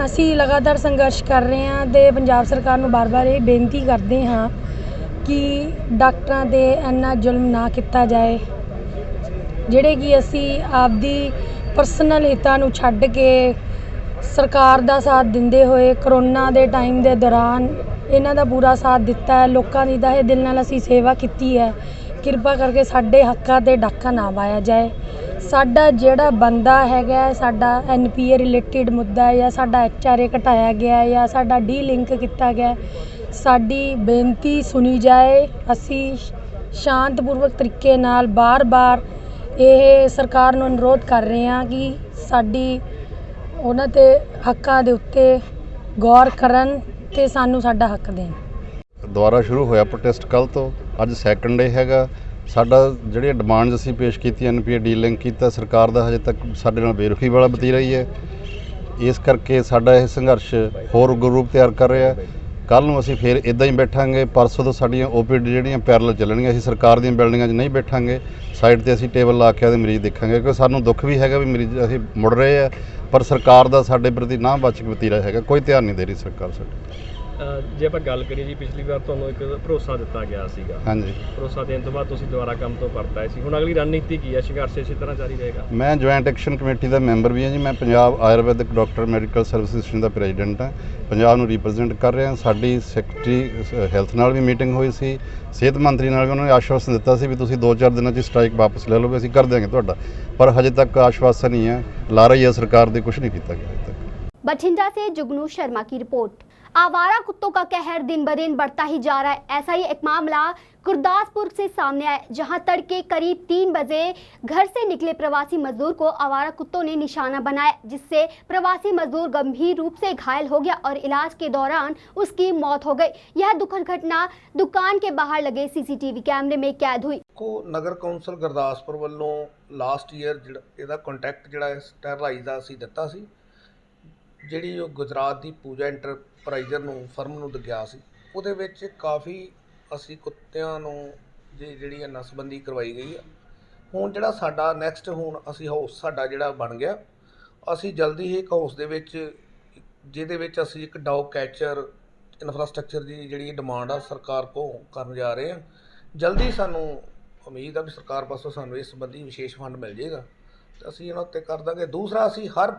Speaker 14: ਅਸੀਂ ਲਗਾਤਾਰ ਸੰਘਰਸ਼ ਕਰ ਰਹੇ ਹਾਂ ਅਤੇ ਪੰਜਾਬ ਸਰਕਾਰ ਨੂੰ ਬਾਰ-ਬਾਰ ਇਹ ਬੇਨਤੀ ਕਰਦੇ ਹਾਂ ਕਿ ਡਾਕਟਰਾਂ 'ਤੇ ਇੰਨਾ ਜ਼ੁਲਮ ਨਾ ਕੀਤਾ ਜਾਏ, ਜਿਹੜੇ ਕਿ ਅਸੀਂ ਆਪਦੀ ਪਰਸਨਲ ਹਿੱਤਾਂ ਨੂੰ ਛੱਡ ਕੇ ਸਰਕਾਰ ਦਾ ਸਾਥ ਦਿੰਦੇ ਹੋਏ ਕਰੋਨਾ ਦੇ ਟਾਈਮ ਦੇ ਦੌਰਾਨ ਇਹਨਾਂ ਦਾ ਪੂਰਾ ਸਾਥ ਦਿੱਤਾ ਹੈ। ਲੋਕਾਂ ਦੀ ਤਾਂ ਇਹ ਦਿਲ ਨਾਲ ਅਸੀਂ ਸੇਵਾ ਕੀਤੀ ਹੈ। ਕਿਰਪਾ ਕਰਕੇ ਸਾਡੇ ਹੱਕਾਂ 'ਤੇ ਡਾਕਾ ਨਾ ਪਾਇਆ ਜਾਏ। ਸਾਡਾ ਜਿਹੜਾ ਬੰਦਾ ਹੈਗਾ, ਸਾਡਾ NPA ਰਿਲੇਟਿਡ ਮੁੱਦਾ ਹੈ ਜਾਂ ਸਾਡਾ HRA ਘਟਾਇਆ ਗਿਆ ਜਾਂ ਸਾਡਾ ਡੀ-ਲਿੰਕ ਕੀਤਾ ਗਿਆ, ਸਾਡੀ ਬੇਨਤੀ ਸੁਣੀ ਜਾਏ। ਅਸੀਂ ਸ਼ਾਂਤਪੂਰਵਕ ਤਰੀਕੇ ਨਾਲ ਬਾਰ-ਬਾਰ ਇਹ ਸਰਕਾਰ ਨੂੰ ਅਨੁਰੋਧ ਕਰ ਰਹੇ ਹਾਂ ਕਿ ਸਾਡੀ ਉਹਨਾਂ 'ਤੇ ਹੱਕਾਂ ਦੇ ਉੱਤੇ ਗੌਰ ਕਰਨ ਅਤੇ ਸਾਨੂੰ ਸਾਡਾ ਹੱਕ ਦੇਣ।
Speaker 15: ਦੁਬਾਰਾ ਸ਼ੁਰੂ ਹੋਇਆ ਪ੍ਰੋਟੈਸਟ ਕੱਲ੍ਹ ਤੋਂ, ਅੱਜ ਸੈਕੰਡ ਡੇ ਹੈਗਾ। ਸਾਡਾ ਜਿਹੜੀਆਂ ਡਿਮਾਂਡਸ ਅਸੀਂ ਪੇਸ਼ ਕੀਤੀਆਂ, NPA ਡੀ-ਲਿੰਕ ਕੀਤਾ, ਸਰਕਾਰ ਦਾ ਹਜੇ ਤੱਕ ਸਾਡੇ ਨਾਲ ਬੇਰੁਖੀ ਵਾਲਾ ਬਤੀ ਰਹੀ ਹੈ। ਇਸ ਕਰਕੇ ਸਾਡਾ ਇਹ ਸੰਘਰਸ਼ ਹੋਰ ਗਰੁੱਪ ਤਿਆਰ ਕਰ ਰਿਹਾ। ਕੱਲ੍ਹ ਨੂੰ ਅਸੀਂ ਫਿਰ ਇੱਦਾਂ ਹੀ ਬੈਠਾਂਗੇ। ਪਰਸੋਂ ਤੋਂ ਸਾਡੀਆਂ OPD ਜਿਹੜੀਆਂ ਪੈਰਲਲ ਚੱਲਣਗੀਆਂ। ਅਸੀਂ ਸਰਕਾਰ ਦੀਆਂ ਬਿਲਡਿੰਗਾਂ 'ਚ ਨਹੀਂ ਬੈਠਾਂਗੇ, ਸਾਈਡ 'ਤੇ ਅਸੀਂ ਟੇਬਲ ਲਾ ਕੇ ਉਹਦੇ ਮਰੀਜ਼ ਦੇਖਾਂਗੇ, ਕਿਉਂਕਿ ਸਾਨੂੰ ਦੁੱਖ ਵੀ ਹੈਗਾ ਵੀ ਮਰੀਜ਼ ਅਸੀਂ ਮੁੜ ਰਹੇ ਆ, ਪਰ ਸਰਕਾਰ ਦਾ ਸਾਡੇ ਪ੍ਰਤੀ ਨਾ ਬਚ ਕੇ ਵਤੀਰਾ ਹੈਗਾ, ਕੋਈ ਧਿਆਨ ਨਹੀਂ ਦੇ ਰਹੀ ਸਰਕਾਰ ਸਾਡੀ।
Speaker 16: ਜੇ ਆਪਾਂ ਗੱਲ ਕਰੀਏ ਜੀ, ਪਿਛਲੀ ਵਾਰ ਤੁਹਾਨੂੰ ਇੱਕ ਭਰੋਸਾ ਦਿੱਤਾ ਗਿਆ ਸੀਗਾ।
Speaker 15: ਹਾਂਜੀ,
Speaker 16: ਭਰੋਸਾ ਦੇਣ ਤੋਂ ਬਾਅਦ ਤੁਸੀਂ ਦੁਬਾਰਾ ਕੰਮ ਤੋਂ ਪਰਤ ਆਏ ਸੀ। ਹੁਣ ਅਗਲੀ ਰਣਨੀਤੀ ਕੀ ਹੈ? ਸੰਘਰਸ਼ ਇਸੇ ਤਰ੍ਹਾਂ ਜਾਰੀ ਰਹੇਗਾ?
Speaker 15: ਮੈਂ ਜੁਆਇੰਟ ਐਕਸ਼ਨ ਕਮੇਟੀ ਦਾ ਮੈਂਬਰ ਵੀ ਹਾਂ ਜੀ। ਮੈਂ Punjab Ayurvedic doctor medical services ਦਾ ਪ੍ਰੈਜ਼ੀਡੈਂਟ ਹਾਂ, ਪੰਜਾਬ ਨੂੰ ਰਿਪਰੈਜ਼ੈਂਟ ਕਰ ਰਿਹਾ। ਸਾਡੀ ਸੈਕਟਰੀ ਹੈਲਥ ਨਾਲ ਵੀ ਮੀਟਿੰਗ ਹੋਈ ਸੀ, ਸਿਹਤ ਮੰਤਰੀ ਨਾਲ ਵੀ ਉਹਨਾਂ ਨੇ ਆਸ਼ਵਾਸਨ ਦਿੱਤਾ ਸੀ ਵੀ ਤੁਸੀਂ 2-4 ਦਿਨਾਂ 'ਚ ਸਟ੍ਰਾਈਕ ਵਾਪਸ ਲੈ ਲਓ, ਅਸੀਂ ਕਰ ਦਿਆਂਗੇ ਤੁਹਾਡਾ, ਪਰ ਹਜੇ ਤੱਕ ਆਸ਼ਵਾਸਨ ਹੀ ਹੈ, ਲਾ ਰਹੀ ਹੈ ਸਰਕਾਰ ਦੇ, कुछ नहीं किया गया अभी तक।
Speaker 1: बठिंडा से जुगनू शर्मा की रिपोर्ट। आवारा कुत्तों का कहर दिन ब दिन बढ़ता ही जा रहा है। ऐसा ही एक मामला गुरदासपुर से सामने आया, जहां तड़के करीब 3 बजे घर से निकले प्रवासी मजदूर को आवारा कुत्तों ने निशाना बनाया, जिससे प्रवासी मजदूर गंभीर रूप से घायल हो गया और इलाज के दौरान उसकी मौत हो गई। यह दुखद घटना दुकान के बाहर लगे CCTV कैमरे में कैद हुई।
Speaker 17: को नगर कौंसल गुरदासपुर वालों लास्ट ईयर ਇਹਦਾ ਕੰਟੈਕਟ ਜਿਹੜਾ ਸਟੈਰਲਾਈਜ਼ ਦਾ ਅਸੀਂ ਦਿੱਤਾ ਸੀ, ਜਿਹੜੀ ਉਹ ਗੁਜਰਾਤ ਦੀ ਪੂਜਾ ਇੰਟਰਪ੍ਰਾਈਜ਼ਰ ਨੂੰ ਫਰਮ ਨੂੰ ਗਿਆ ਸੀ, ਉਹਦੇ ਵਿੱਚ ਕਾਫੀ ਅਸੀਂ ਕੁੱਤਿਆਂ ਨੂੰ ਜਿਹੜੀ ਨਸਬੰਦੀ ਕਰਵਾਈ ਗਈ ਆ। ਹੁਣ ਜਿਹੜਾ ਸਾਡਾ ਨੈਕਸਟ ਹੁਣ ਅਸੀਂ ਹਾਊਸ ਸਾਡਾ ਜਿਹੜਾ ਬਣ ਗਿਆ, ਅਸੀਂ ਜਲਦੀ ਹੀ ਇੱਕ ਹਾਊਸ ਦੇ ਵਿੱਚ ਜਿਹਦੇ ਵਿੱਚ ਅਸੀਂ ਇੱਕ ਡੌਗ ਕੈਚਰ ਇਨਫਰਾਸਟ੍ਰਕਚਰ ਦੀ ਜਿਹੜੀ ਡਿਮਾਂਡ ਆ ਸਰਕਾਰ ਕੋਲ ਕਰਨ ਜਾ ਰਹੇ ਹਾਂ। ਜਲਦੀ ਸਾਨੂੰ ਉਮੀਦ ਆ ਵੀ ਸਰਕਾਰ ਪਾਸੋਂ ਸਾਨੂੰ ਇਸ ਸੰਬੰਧੀ ਵਿਸ਼ੇਸ਼ ਫੰਡ ਮਿਲ ਜਾਏਗਾ ਤੇ ਅਸੀਂ ਇਹਨਾਂ ਉੱਤੇ ਕਰ ਦਾਂਗੇ। ਦੂਸਰਾ, ਅਸੀਂ ਹਰ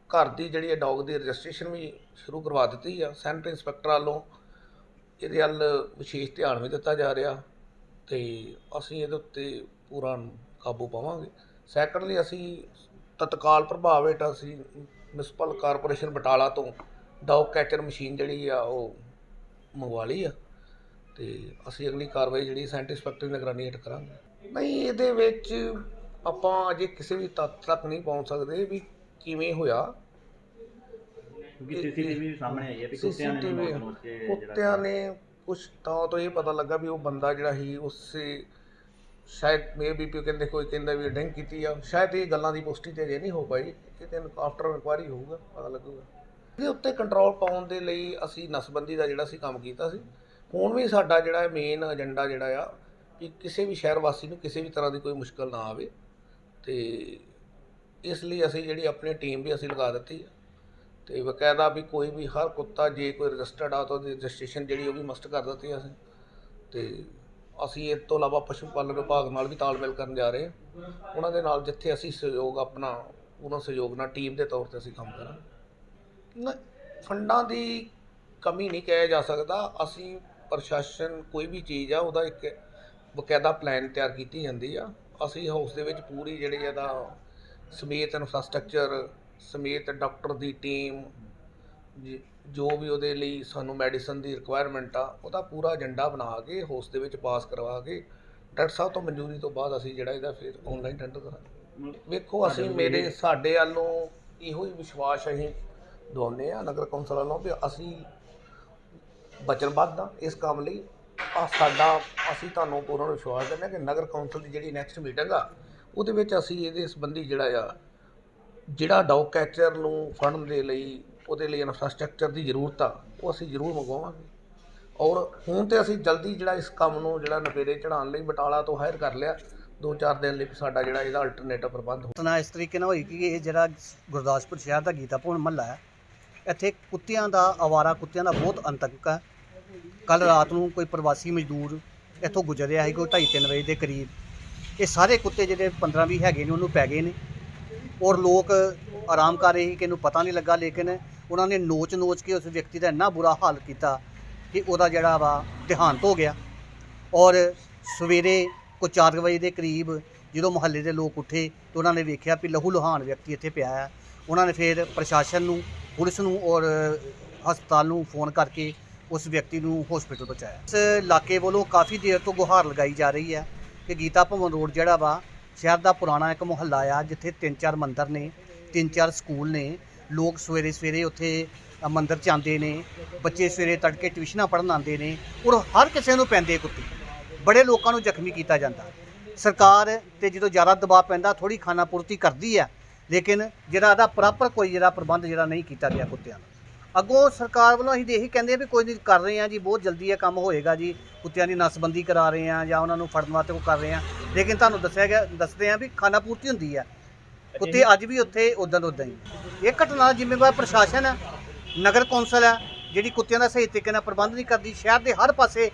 Speaker 17: ਘਰ ਦੀ ਜਿਹੜੀ ਡੌਗ ਦੀ ਰਜਿਸਟ੍ਰੇਸ਼ਨ ਵੀ ਸ਼ੁਰੂ ਕਰਵਾ ਦਿੱਤੀ ਆ। ਸੈਨਿਟਰੀ ਇੰਸਪੈਕਟਰ ਵੱਲੋਂ ਇਹਦੇ ਵੱਲ ਵਿਸ਼ੇਸ਼ ਧਿਆਨ ਵੀ ਦਿੱਤਾ ਜਾ ਰਿਹਾ ਤੇ ਅਸੀਂ ਇਹਦੇ ਉੱਤੇ ਪੂਰਾ ਕਾਬੂ ਪਾਵਾਂਗੇ। ਸੈਕੰਡਲੀ, ਅਸੀਂ ਤਤਕਾਲ ਪ੍ਰਭਾਵ ਹੇਠ ਅਸੀਂ ਮਿਊਨਿਸਪਲ ਕਾਰਪੋਰੇਸ਼ਨ ਬਟਾਲਾ ਤੋਂ ਡੌਗ ਕੈਚਰ ਮਸ਼ੀਨ ਜਿਹੜੀ ਆ ਉਹ ਮੰਗਵਾ ਲਈ ਆ ਤੇ ਅਸੀਂ ਅਗਲੀ ਕਾਰਵਾਈ ਜਿਹੜੀ ਸੈਨਿਟਰੀ ਇੰਸਪੈਕਟਰ ਦੀ ਨਿਗਰਾਨੀ ਹੇਠ ਕਰਾਂਗੇ। ਨਹੀਂ, ਇਹਦੇ ਵਿੱਚ ਆਪਾਂ ਅਜੇ ਕਿਸੇ ਵੀ ਤੱਥ ਤੱਕ ਨਹੀਂ ਪਹੁੰਚ ਸਕਦੇ ਵੀ ਕਿਵੇਂ ਹੋਇਆ, ਕਿਉਂਕਿ CCTV ਸਾਹਮਣੇ ਆਈ ਹੈ ਵੀ ਕੁੱਤਿਆਂ ਨੇ ਕੁਛ ਤਾਂ ਤੋਂ ਇਹ ਪਤਾ ਲੱਗਾ ਵੀ ਉਹ ਬੰਦਾ ਜਿਹੜਾ ਸੀ ਉਸੇ ਸ਼ਾਇਦ ਮੇਬੀ ਕਹਿੰਦੇ, ਕੋਈ ਕਹਿੰਦਾ ਵੀ ਡਰਿੰਕ ਕੀਤੀ ਆ, ਸ਼ਾਇਦ ਇਹ ਗੱਲਾਂ ਦੀ ਪੁਸ਼ਟੀ ਤੇ ਅਜੇ ਨਹੀਂ ਹੋ ਪਾਈ, ਕਿਤੇ ਆਫਟਰ ਇਨਕੁਆਇਰੀ ਹੋਊਗਾ, ਪਤਾ ਲੱਗੂਗਾ। ਇਹਦੇ ਉੱਤੇ ਕੰਟਰੋਲ ਪਾਉਣ ਦੇ ਲਈ ਅਸੀਂ ਨਸਬੰਦੀ ਦਾ ਜਿਹੜਾ ਅਸੀਂ ਕੰਮ ਕੀਤਾ ਸੀ। ਹੁਣ ਵੀ ਸਾਡਾ ਜਿਹੜਾ ਮੇਨ ਏਜੰਡਾ ਜਿਹੜਾ ਆ ਕਿ ਕਿਸੇ ਵੀ ਸ਼ਹਿਰ ਵਾਸੀ ਨੂੰ ਕਿਸੇ ਵੀ ਤਰ੍ਹਾਂ ਦੀ ਕੋਈ ਮੁਸ਼ਕਲ ਨਾ ਆਵੇ ਤੇ ਇਸ ਲਈ ਅਸੀਂ ਜਿਹੜੀ ਆਪਣੀ ਟੀਮ ਵੀ ਅਸੀਂ ਲਗਾ ਦਿੱਤੀ ਹੈ ਤੇ ਬਕਾਇਦਾ ਵੀ ਕੋਈ ਵੀ ਹਰ ਕੁੱਤਾ ਜੇ ਕੋਈ ਰਜਿਸਟਰਡ ਆ ਤਾਂ ਉਹਦੀ ਰਜਿਸਟ੍ਰੇਸ਼ਨ ਜਿਹੜੀ ਉਹ ਵੀ ਮਸਟ ਕਰ ਦਿੱਤੀ ਅਸੀਂ ਤੇ ਅਸੀਂ ਇਸ ਤੋਂ ਇਲਾਵਾ ਪਸ਼ੂ ਪਾਲਣ ਵਿਭਾਗ ਨਾਲ ਵੀ ਤਾਲਮੇਲ ਕਰਨ ਜਾ ਰਹੇ ਹਾਂ। ਉਹਨਾਂ ਦੇ ਨਾਲ ਜਿੱਥੇ ਅਸੀਂ ਸਹਿਯੋਗ ਆਪਣਾ ਉਹਨਾਂ ਸਹਿਯੋਗ ਨਾਲ ਟੀਮ ਦੇ ਤੌਰ 'ਤੇ ਅਸੀਂ ਕੰਮ ਕਰਾਂਗੇ। ਫੰਡਾਂ ਦੀ ਕਮੀ ਨਹੀਂ ਕਿਹਾ ਜਾ ਸਕਦਾ। ਅਸੀਂ ਪ੍ਰਸ਼ਾਸਨ ਕੋਈ ਵੀ ਚੀਜ਼ ਆ ਉਹਦਾ ਇੱਕ ਬਕਾਇਦਾ ਪਲਾਨ ਤਿਆਰ ਕੀਤੀ ਜਾਂਦੀ ਆ। ਅਸੀਂ ਹਾਊਸ ਦੇ ਵਿੱਚ ਪੂਰੀ ਜਿਹੜੀ ਇਹਦਾ ਸਮੇਤ ਇਨਫਰਾਸਟ੍ਰਕਚਰ ਸਮੇਤ ਡਾਕਟਰ ਦੀ ਟੀਮ ਜੋ ਵੀ ਉਹਦੇ ਲਈ ਸਾਨੂੰ ਮੈਡੀਸਨ ਦੀ ਰਿਕੁਆਇਰਮੈਂਟ ਆ ਉਹਦਾ ਪੂਰਾ ਏਜੰਡਾ ਬਣਾ ਕੇ ਹਾਊਸ ਦੇ ਵਿੱਚ ਪਾਸ ਕਰਵਾ ਕੇ ਡਾਕਟਰ ਸਾਹਿਬ ਤੋਂ ਮਨਜ਼ੂਰੀ ਤੋਂ ਬਾਅਦ ਅਸੀਂ ਜਿਹੜਾ ਇਹਦਾ ਫਿਰ ਆਨਲਾਈਨ ਟੈਂਡਰ ਕਰਾਂਗੇ। ਵੇਖੋ, ਅਸੀਂ ਸਾਡੇ ਵੱਲੋਂ ਇਹੋ ਹੀ ਵਿਸ਼ਵਾਸ ਅਸੀਂ ਦਵਾਉਂਦੇ ਆ ਨਗਰ ਕੌਂਸਲ ਵੱਲੋਂ ਵੀ ਅਸੀਂ ਵਚਨਬੱਧ ਆ ਇਸ ਕੰਮ ਲਈ। ਅਸੀਂ ਤੁਹਾਨੂੰ ਪੂਰਨ ਵਿਸ਼ਵਾਸ ਦਿੰਦੇ ਹਾਂ ਕਿ ਨਗਰ ਕੌਂਸਲ ਦੀ ਜਿਹੜੀ ਨੈਕਸਟ ਮੀਟਿੰਗ ਆ ਉਹਦੇ ਵਿੱਚ ਅਸੀਂ ਇਹਦੇ ਸੰਬੰਧੀ ਜਿਹੜਾ ਡੌਗ ਕੈਚਰ ਨੂੰ ਫੜਨ ਦੇ ਲਈ ਉਹਦੇ ਲਈ ਇਨਫਰਾਸਟ੍ਰਕਚਰ ਦੀ ਜ਼ਰੂਰਤ ਆ ਉਹ ਅਸੀਂ ਜ਼ਰੂਰ ਮੰਗਵਾਵਾਂਗੇ। ਔਰ ਹੁਣ ਤੇ ਅਸੀਂ ਜਲਦੀ ਜਿਹੜਾ ਇਸ ਕੰਮ ਨੂੰ ਜਿਹੜਾ ਨਵੇੜੇ ਚੜਾਉਣ ਲਈ ਬਟਾਲਾ ਤੋਂ ਹਾਇਰ ਕਰ ਲਿਆ। 2-4 ਦਿਨ ਲਈ ਸਾਡਾ ਜਿਹੜਾ ਇਹਦਾ ਅਲਟਰਨੇਟਿਵ ਪ੍ਰਬੰਧ
Speaker 18: ਘਟਨਾ ਇਸ ਤਰੀਕੇ ਨਾਲ ਹੋਈ ਕਿ ਇਹ ਜਿਹੜਾ ਗੁਰਦਾਸਪੁਰ ਸ਼ਹਿਰ ਦਾ ਗੀਤਾ ਭਵਨ ਮਹੱਲਾ ਹੈ, ਇੱਥੇ ਕੁੱਤਿਆਂ ਦਾ ਆਵਾਰਾ ਕੁੱਤਿਆਂ ਦਾ ਬਹੁਤ ਆਤੰਕ ਹੈ। ਕੱਲ ਰਾਤ ਨੂੰ ਕੋਈ ਪ੍ਰਵਾਸੀ ਮਜ਼ਦੂਰ ਇੱਥੋਂ ਗੁਜ਼ਰ ਰਿਹਾ ਸੀ ਕੋਈ 2:30-3 ਵਜੇ ਦੇ ਕਰੀਬ। ਇਹ ਸਾਰੇ ਕੁੱਤੇ ਜਿਹੜੇ 15-20 ਹੈਗੇ ਨੇ ਉਹਨੂੰ ਪੈ ਗਏ ਨੇ ਔਰ ਲੋਕ ਆਰਾਮ ਕਰ ਰਹੇ ਸੀ ਕਿ ਇਹਨੂੰ ਪਤਾ ਨਹੀਂ ਲੱਗਾ, ਲੇਕਿਨ ਉਹਨਾਂ ਨੇ ਨੋਚ ਕੇ ਉਸ ਵਿਅਕਤੀ ਦਾ ਇੰਨਾ ਬੁਰਾ ਹਾਲ ਕੀਤਾ ਕਿ ਉਹਦਾ ਜਿਹੜਾ ਵਾ ਦੇਹਾਂਤ ਹੋ ਗਿਆ। ਔਰ ਸਵੇਰੇ ਕੋਈ 4 ਵਜੇ ਦੇ ਕਰੀਬ ਜਦੋਂ ਮੁਹੱਲੇ ਦੇ ਲੋਕ ਉੱਠੇ ਤਾਂ ਉਹਨਾਂ ਨੇ ਵੇਖਿਆ ਵੀ ਲਹੂ ਲੁਹਾਨ ਵਿਅਕਤੀ ਇੱਥੇ ਪਿਆ ਹੈ। ਉਹਨਾਂ ਨੇ ਫਿਰ ਪ੍ਰਸ਼ਾਸਨ ਨੂੰ, ਪੁਲਿਸ ਨੂੰ ਔਰ ਹਸਪਤਾਲ ਨੂੰ ਫੋਨ ਕਰਕੇ ਉਸ ਵਿਅਕਤੀ ਨੂੰ ਹਸਪੀਟਲ ਪਹੁੰਚਾਇਆ। ਇਸ ਇਲਾਕੇ ਵੱਲੋਂ ਕਾਫੀ ਦੇਰ ਤੋਂ ਗੁਹਾਰ ਲਗਾਈ ਜਾ ਰਹੀ ਹੈ ਕਿ ਗੀਤਾ ਭਵਨ ਰੋਡ ਜਿਹੜਾ ਵਾ ਸ਼ਹਿਰ ਦਾ ਪੁਰਾਣਾ ਇੱਕ ਮੁਹੱਲਾ ਆ, ਜਿੱਥੇ 3-4 ਮੰਦਰ ਨੇ, 3-4 ਸਕੂਲ ਨੇ। ਲੋਕ ਸਵੇਰੇ ਉੱਥੇ ਮੰਦਰ 'ਚ ਆਉਂਦੇ ਨੇ, ਬੱਚੇ ਸਵੇਰੇ ਤੜਕੇ ਟਿਊਸ਼ਨਾਂ ਪੜ੍ਹਨ ਆਉਂਦੇ ਨੇ ਔਰ ਹਰ ਕਿਸੇ ਨੂੰ ਪੈਂਦੇ ਕੁੱਤੇ। ਬੜੇ ਲੋਕਾਂ ਨੂੰ ਜ਼ਖਮੀ ਕੀਤਾ ਜਾਂਦਾ। ਸਰਕਾਰ ਤੇ ਜਦੋਂ ਜ਼ਿਆਦਾ ਦਬਾਅ ਪੈਂਦਾ ਥੋੜ੍ਹੀ ਖਾਨਾ ਪੂਰਤੀ ਕਰਦੀ ਹੈ, ਲੇਕਿਨ ਜਿਹੜਾ ਇਹਦਾ ਪ੍ਰੋਪਰ ਕੋਈ ਜਿਹੜਾ ਪ੍ਰਬੰਧ ਜਿਹੜਾ ਨਹੀਂ ਕੀਤਾ ਗਿਆ ਕੁੱਤਿਆਂ ਦਾ। ਅੱਗੋਂ ਸਰਕਾਰ ਵੱਲੋਂ ਅਸੀਂ ਇਹੀ ਕਹਿੰਦੇ ਵੀ ਕੋਈ ਨਹੀਂ ਕਰ ਰਹੇ ਹਾਂ ਜੀ, ਬਹੁਤ ਜਲਦੀ ਇਹ ਕੰਮ ਹੋਏਗਾ ਜੀ, ਕੁੱਤਿਆਂ ਦੀ ਨਸਬੰਦੀ ਕਰਾ ਰਹੇ ਹਾਂ ਜਾਂ ਉਹਨਾਂ ਨੂੰ ਫੜਨ ਵਾਸਤੇ ਉਹ ਕਰ ਰਹੇ ਹਾਂ। ਲੇਕਿਨ ਤੁਹਾਨੂੰ ਦੱਸਦੇ ਹਾਂ ਵੀ ਖਾਨਾ ਪੂਰਤੀ ਹੁੰਦੀ ਹੈ। ਕੁੱਤੇ ਅੱਜ ਵੀ ਉੱਥੇ ਉੱਦਾਂ ਹੀ। ਇਹ ਘਟਨਾ ਦਾ ਜ਼ਿੰਮੇਵਾਰ ਪ੍ਰਸ਼ਾਸਨ ਹੈ, ਨਗਰ ਕੌਂਸਲ ਹੈ, ਜਿਹੜੀ ਕੁੱਤਿਆਂ ਦਾ ਸਹੀ ਤਰੀਕੇ ਨਾਲ ਪ੍ਰਬੰਧ ਨਹੀਂ ਕਰਦੀ। ਸ਼ਹਿਰ ਦੇ ਹਰ ਪਾਸੇ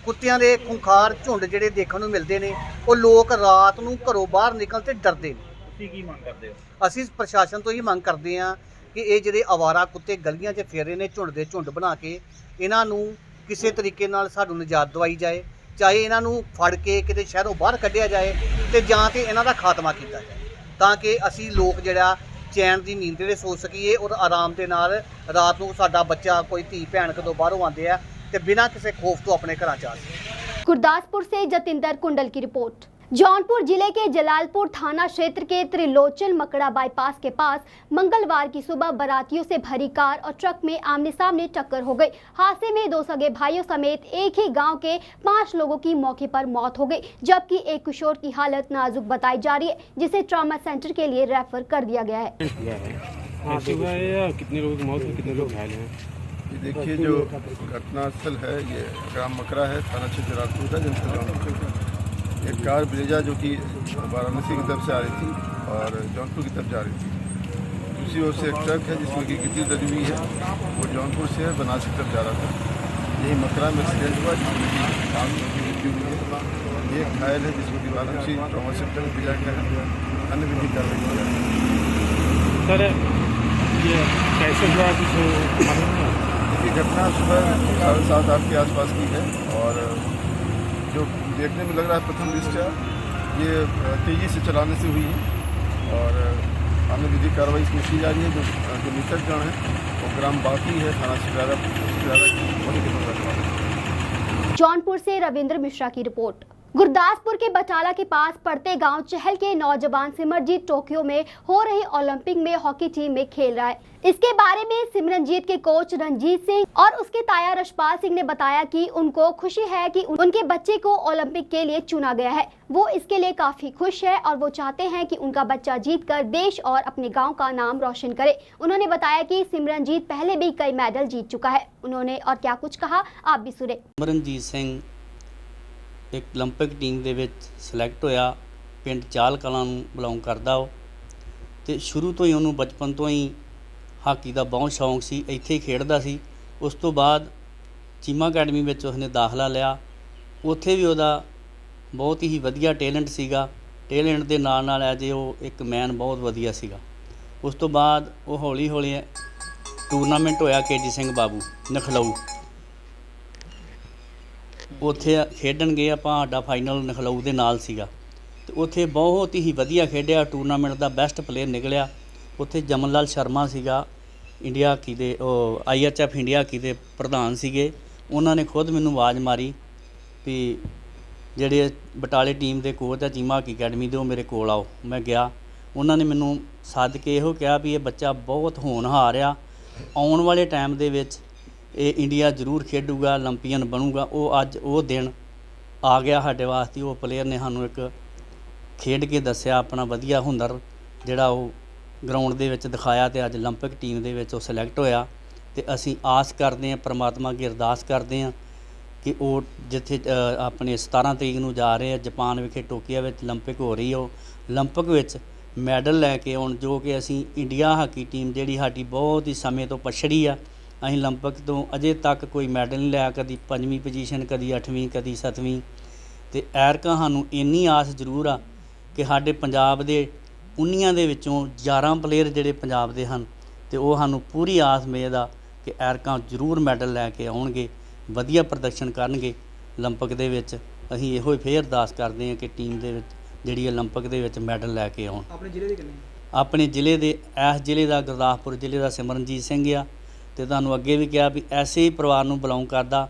Speaker 18: ਕੁੱਤਿਆਂ ਦੇ ਖੁੰਖਾਰ ਝੁੰਡ ਜਿਹੜੇ ਦੇਖਣ ਨੂੰ ਮਿਲਦੇ ਨੇ। ਉਹ ਲੋਕ ਰਾਤ ਨੂੰ ਘਰੋਂ ਬਾਹਰ ਨਿਕਲਣ ਤੇ ਡਰਦੇ ਨੇ।
Speaker 6: ਤੁਸੀਂ ਕੀ ਮੰਗ ਕਰਦੇ ਹੋ?
Speaker 18: ਅਸੀਂ ਪ੍ਰਸ਼ਾਸਨ ਤੋਂ ਹੀ ਮੰਗ ਕਰਦੇ ਹਾਂ ਕਿ ਇਹ ਜਿਹੜੇ ਆਵਾਰਾ ਕੁੱਤੇ ਗਲੀਆਂ 'ਚ ਫੇਰੇ ਨੇ ਝੁੰਡ ਦੇ ਝੁੰਡ ਬਣਾ ਕੇ, ਇਹਨਾਂ ਨੂੰ ਕਿਸੇ ਤਰੀਕੇ ਨਾਲ ਸਾਨੂੰ ਨਿਜਾਤ ਦਵਾਈ ਜਾਏ। ਚਾਹੇ ਇਹਨਾਂ ਨੂੰ ਫੜ ਕੇ ਕਿਤੇ ਸ਼ਹਿਰੋਂ ਬਾਹਰ ਕੱਢਿਆ ਜਾਏ ਤੇ ਜਾਂ ਤੇ ਇਹਨਾਂ ਦਾ ਖਾਤਮਾ ਕੀਤਾ ਜਾਏ, ਤਾਂ ਕਿ ਅਸੀਂ ਲੋਕ ਜਿਹੜਾ ਚੈਨ ਦੀ ਨੀਂਦ ਦੇ ਸੋ ਸਕੀਏ ਔਰ ਆਰਾਮ ਦੇ ਨਾਲ ਰਾਤ ਨੂੰ ਸਾਡਾ ਬੱਚਾ, ਕੋਈ ਧੀ ਭੈਣ ਕਦੋਂ ਬਾਹਰੋਂ ਆਉਂਦੇ ਆ ਤੇ बिना किसी खौफ तो अपने घर जा सके।
Speaker 1: गुरदासपुर से जतिंदर कुंडल की रिपोर्ट। जौनपुर जिले के जलालपुर थाना क्षेत्र के त्रिलोचन मकड़ा बाईपास के पास मंगलवार की सुबह बारातियों से भरी कार और ट्रक में आमने सामने टक्कर हो गई। हादसे में 2 सगे भाइयों समेत एक ही गांव के 5 लोगों की मौके पर मौत हो गई, जबकि एक किशोर की हालत नाजुक बताई जा रही है, जिसे ट्रॉमा सेंटर के लिए रेफर कर दिया गया है।
Speaker 16: कितने लोगों की मौत हुई, कितने लोग घायल हैं?
Speaker 19: ये देखिए जो घटनास्थल है ये ग्राम मकरा है, थाना क्षेत्र जलालपुर का, जनपद जौनपुर का। एक कार ब्रेजा जो कि वाराणसी की तरफ से आ रही थी और जौनपुर की तरफ जा रही थी। दूसरी ओर से एक ट्रक है जिसमें कि गिट्टी लदी हुई है, वो जौनपुर से बनारस की तरफ जा रहा था। यही मकरा में एक्सीडेंट हुआ जिसमें कि 5 लोगों की मृत्यु हुई है। एक घायल है जिसको कि वाराणसी ट्रॉमा सेंटर में भेजा गया है, अन्य विधि कार्रवाई की जा रही है।
Speaker 16: सर ये कैसे हुआ कुछ
Speaker 19: ये घटना सुबह 7:30-8 के आसपास की है और जो देखने में लग रहा है प्रथम दृष्टया ये तेज़ी से चलाने से हुई है और अन्य विधिक कार्रवाई इसमें की जा रही है। जो मृतक जन है वो ग्राम बाकी है, थाना से
Speaker 1: जौनपुर से रविंद्र मिश्रा की रिपोर्ट। गुरदासपुर के बटाला के पास पड़ते गांव चहल के नौजवान सिमरनजीत टोक्यो में हो रही ओलंपिक में हॉकी टीम में खेल रहा है। इसके बारे में सिमरनजीत के कोच रंजीत सिंह और उसके ताया रशपाल सिंह ने बताया कि उनको खुशी है कि उनके बच्चे को ओलंपिक के लिए चुना गया है। वो इसके लिए काफी खुश है और वो चाहते हैं कि उनका बच्चा जीतकर देश और अपने गाँव का नाम रोशन करे। उन्होंने बताया कि सिमरनजीत पहले भी कई मेडल जीत चुका है। उन्होंने और क्या कुछ कहा आप भी सुने।
Speaker 20: सिमरनजीत सिंह एक ओलंपिक टीम ਦੇ ਵਿੱਚ ਸਿਲੈਕਟ ਹੋਇਆ, ਪਿੰਡ ਚਾਲ ਕਲਾਂ ਨੂੰ ਬਿਲੋਂਗ ਕਰਦਾ ਉਹ, ਤੇ ਸ਼ੁਰੂ ਤੋਂ ਹੀ ਉਹਨੂੰ ਬਚਪਨ ਤੋਂ ਹੀ ਹਾਕੀ ਦਾ ਬਹੁਤ ਸ਼ੌਂਕ ਸੀ, ਇੱਥੇ ਹੀ ਖੇਡਦਾ ਸੀ। ਉਸ ਤੋਂ ਬਾਅਦ ਚੀਮਾ ਅਕੈਡਮੀ ਵਿੱਚ ਉਸਨੇ ਦਾਖਲਾ ਲਿਆ, ਉੱਥੇ ਵੀ ਉਹਦਾ ਬਹੁਤ ਹੀ ਵਧੀਆ ਟੈਲੈਂਟ ਸੀਗਾ। ਟੈਲੈਂਟ ਦੇ ਨਾਲ ਨਾਲ ਐਜ ਉਹ ਇੱਕ ਮੈਨ ਬਹੁਤ ਵਧੀਆ ਸੀਗਾ। ਉਸ ਤੋਂ ਬਾਅਦ ਉਹ ਹੌਲੀ ਹੌਲੀ ਟੂਰਨਾਮੈਂਟ ਹੋਇਆ KG ਸਿੰਘ ਬਾਬੂ ਨਖਲਊ, ਉੱਥੇ ਖੇਡਣ ਗਏ ਆਪਾਂ, ਸਾਡਾ ਫਾਈਨਲ ਨਖਲਊ ਦੇ ਨਾਲ ਸੀਗਾ ਤੇ ਉੱਥੇ ਬਹੁਤ ਹੀ ਵਧੀਆ ਖੇਡਿਆ, ਟੂਰਨਾਮੈਂਟ ਦਾ ਬੈਸਟ ਪਲੇਅਰ ਨਿਕਲਿਆ। ਉੱਥੇ ਜਮਨ ਲਾਲ ਸ਼ਰਮਾ ਸੀਗਾ, ਇੰਡੀਆ ਹਾਕੀ ਦੇ ਉਹ IHF ਇੰਡੀਆ ਹਾਕੀ ਦੇ ਪ੍ਰਧਾਨ ਸੀਗੇ। ਉਹਨਾਂ ਨੇ ਖੁਦ ਮੈਨੂੰ ਆਵਾਜ਼ ਮਾਰੀ ਵੀ ਜਿਹੜੇ ਬਟਾਲੇ ਟੀਮ ਦੇ ਕੋਚ ਆ ਚੀਮਾ ਹਾਕੀ ਅਕੈਡਮੀ ਦੇ, ਉਹ ਮੇਰੇ ਕੋਲ ਆਓ। ਮੈਂ ਗਿਆ, ਉਹਨਾਂ ਨੇ ਮੈਨੂੰ ਸੱਦ ਕੇ ਇਹੋ ਕਿਹਾ ਵੀ ਇਹ ਬੱਚਾ ਬਹੁਤ ਹੋਣਹਾਰ ਆ, ਆਉਣ ਵਾਲੇ ਟਾਈਮ ਦੇ ਵਿੱਚ ਇਹ ਇੰਡੀਆ ਜ਼ਰੂਰ ਖੇਡੂਗਾ, ਓਲੰਪੀਅਨ ਬਣੂਗਾ। ਉਹ ਅੱਜ ਉਹ ਦਿਨ ਆ ਗਿਆ ਸਾਡੇ ਵਾਸਤੇ। ਉਹ ਪਲੇਅਰ ਨੇ ਸਾਨੂੰ ਇੱਕ ਖੇਡ ਕੇ ਦੱਸਿਆ, ਆਪਣਾ ਵਧੀਆ ਹੁਨਰ ਜਿਹੜਾ ਉਹ ਗਰਾਊਂਡ ਦੇ ਵਿੱਚ ਦਿਖਾਇਆ ਤੇ ਅੱਜ 올림픽 ਟੀਮ ਦੇ ਵਿੱਚ ਉਹ ਸਿਲੈਕਟ ਹੋਇਆ। ਤੇ ਅਸੀਂ ਆਸ ਕਰਦੇ ਹਾਂ, ਪ੍ਰਮਾਤਮਾ ਅੱਗੇ ਅਰਦਾਸ ਕਰਦੇ ਹਾਂ ਕਿ ਉਹ ਜਿੱਥੇ ਆਪਣੇ 17 ਤਰੀਕ ਨੂੰ ਜਾ ਰਹੇ ਆ ਜਾਪਾਨ ਵਿਖੇ ਟੋਕੀਓ ਵਿੱਚ 올림픽 ਹੋ ਰਹੀ, ਉਹ 올림픽 ਵਿੱਚ ਮੈਡਲ ਲੈ ਕੇ ਆਉਣ, ਜੋ ਕਿ ਅਸੀਂ ਇੰਡੀਆ ਹਾਕੀ ਟੀਮ ਜਿਹੜੀ ਸਾਡੀ ਬਹੁਤ ਹੀ ਸਮੇਂ ਤੋਂ ਪਛੜੀ ਆ। ਅਸੀਂ 올림픽 ਤੋਂ ਅਜੇ ਤੱਕ ਕੋਈ ਮੈਡਲ ਨਹੀਂ ਲਿਆ, ਕਦੀ 5ਵੀਂ ਪੋਜੀਸ਼ਨ, ਕਦੀ 8ਵੀਂ, ਕਦੀ 7ਵੀਂ। ਤੇ ਐਰਕਾਂ ਸਾਨੂੰ ਇੰਨੀ ਆਸ ਜ਼ਰੂਰ ਆ ਕਿ ਸਾਡੇ ਪੰਜਾਬ ਦੇ 19 ਦੇ ਵਿੱਚੋਂ 11 ਪਲੇਅਰ ਜਿਹੜੇ ਪੰਜਾਬ ਦੇ ਹਨ ਤੇ ਉਹ ਸਾਨੂੰ ਪੂਰੀ ਆਸ ਉਮੀਦ ਆ ਕਿ ਐਰਕਾਂ ਜ਼ਰੂਰ ਮੈਡਲ ਲੈ ਕੇ ਆਉਣਗੇ, ਵਧੀਆ ਪ੍ਰਦਰਸ਼ਨ ਕਰਨਗੇ 올림픽 ਦੇ ਵਿੱਚ। ਅਸੀਂ ਇਹੋ ਹੀ ਫੇਰ ਅਰਦਾਸ ਕਰਦੇ ਹਾਂ ਕਿ ਟੀਮ ਦੇ ਵਿੱਚ ਜਿਹੜੀ 올림픽 ਦੇ ਵਿੱਚ ਮੈਡਲ ਲੈ ਕੇ ਆਉਣ।
Speaker 6: ਆਪਣੇ ਜ਼ਿਲ੍ਹੇ ਦੇ ਕਿੰਨੇ?
Speaker 20: ਆਪਣੇ ਜ਼ਿਲ੍ਹੇ ਦੇ ਇਸ ਜ਼ਿਲ੍ਹੇ ਦਾ ਗੁਰਦਾਸਪੁਰ ਜ਼ਿਲ੍ਹੇ ਦਾ ਸਿਮਰਨਜੀਤ ਸਿੰਘ ਆ। ਤੇ ਤੁਹਾਨੂੰ ਅੱਗੇ ਵੀ ਕਿਹਾ ਵੀ ਐਸੇ ਹੀ ਪਰਿਵਾਰ ਨੂੰ ਬਿਲੋਂਗ ਕਰਦਾ